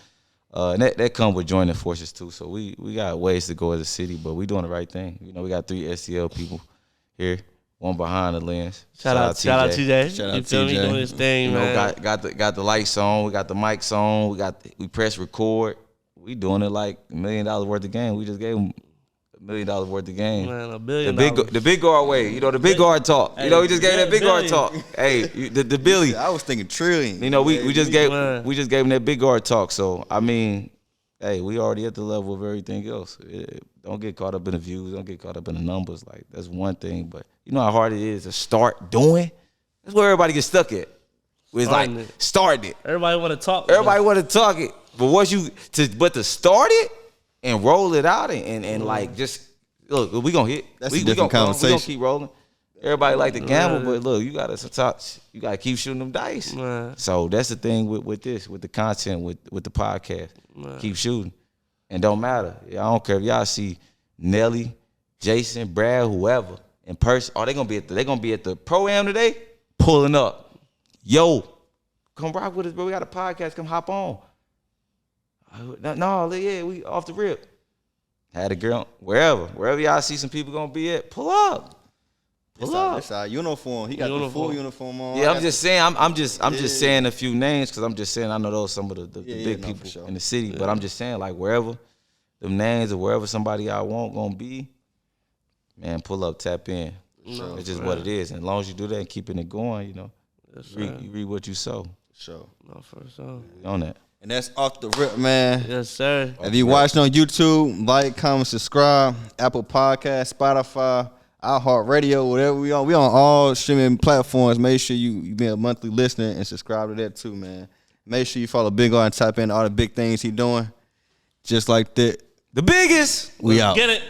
Speaker 3: and that comes with joining forces too. So we got ways to go as a city, but we doing the right thing. We got 3 STL people here. One behind the lens.
Speaker 5: Shout out TJ.
Speaker 4: Shout out
Speaker 5: You feel me?
Speaker 4: TJ.
Speaker 5: Doing his thing, man.
Speaker 3: Got the lights on. We got the mics on. We press record. We doing it like $1 million worth of game. We just gave them $1 million worth of game.
Speaker 5: Man, $1 billion.
Speaker 3: The big guard way. The big guard talk.
Speaker 5: Hey,
Speaker 3: we just gave that big guard
Speaker 5: billion.
Speaker 3: talk. Hey, the Billy.
Speaker 4: I was thinking trillion.
Speaker 3: We just gave
Speaker 5: Man.
Speaker 3: him that big guard talk. So I mean, hey, we already at the level of everything else. Don't get caught up in the views. Don't get caught up in the numbers. Like that's one thing, but you know how hard it is to start doing. That's where everybody gets stuck at. It's like starting it.
Speaker 5: Everybody want to talk.
Speaker 3: Everybody want to talk it, but to start it and roll it out and like just look, we gonna hit.
Speaker 4: That's
Speaker 3: we
Speaker 4: a different
Speaker 3: gonna,
Speaker 4: conversation.
Speaker 3: We gonna keep rolling. Everybody like to gamble, but look, you gotta keep shooting them dice.
Speaker 5: Man.
Speaker 3: So that's the thing with the content with the podcast. Keep shooting. And don't matter. I don't care if y'all see Nelly, Jason, Brad, whoever in person. Oh, they gonna be at the pro-am today, pulling up. Yo, come rock with us, bro. We got a podcast. Come hop on. No, yeah, we off the rip. Had a girl wherever y'all see some people gonna be at, pull up.
Speaker 4: That's our uniform. He got the full uniform on.
Speaker 3: Yeah, I'm just saying. I'm just saying a few names because I'm just saying I know those some of the big people in the city. Yeah. But I'm just saying like wherever them names or wherever somebody I want gonna be, man, pull up, tap in. No, it's just what it is. And as long as you do that and keeping it going, you know, you read what you sow.
Speaker 4: Sure.
Speaker 5: No, for sure.
Speaker 3: On that.
Speaker 4: And that's off the rip, man.
Speaker 5: Yes, sir.
Speaker 4: If you watching on YouTube, like, comment, subscribe. Apple Podcast, Spotify, iHeartRadio, whatever we on. We on all streaming platforms. Make sure you be a monthly listener and subscribe to that too, man. Make sure you follow Big R and type in all the big things he doing. Just like that.
Speaker 3: The biggest.
Speaker 4: We out.
Speaker 5: Get it.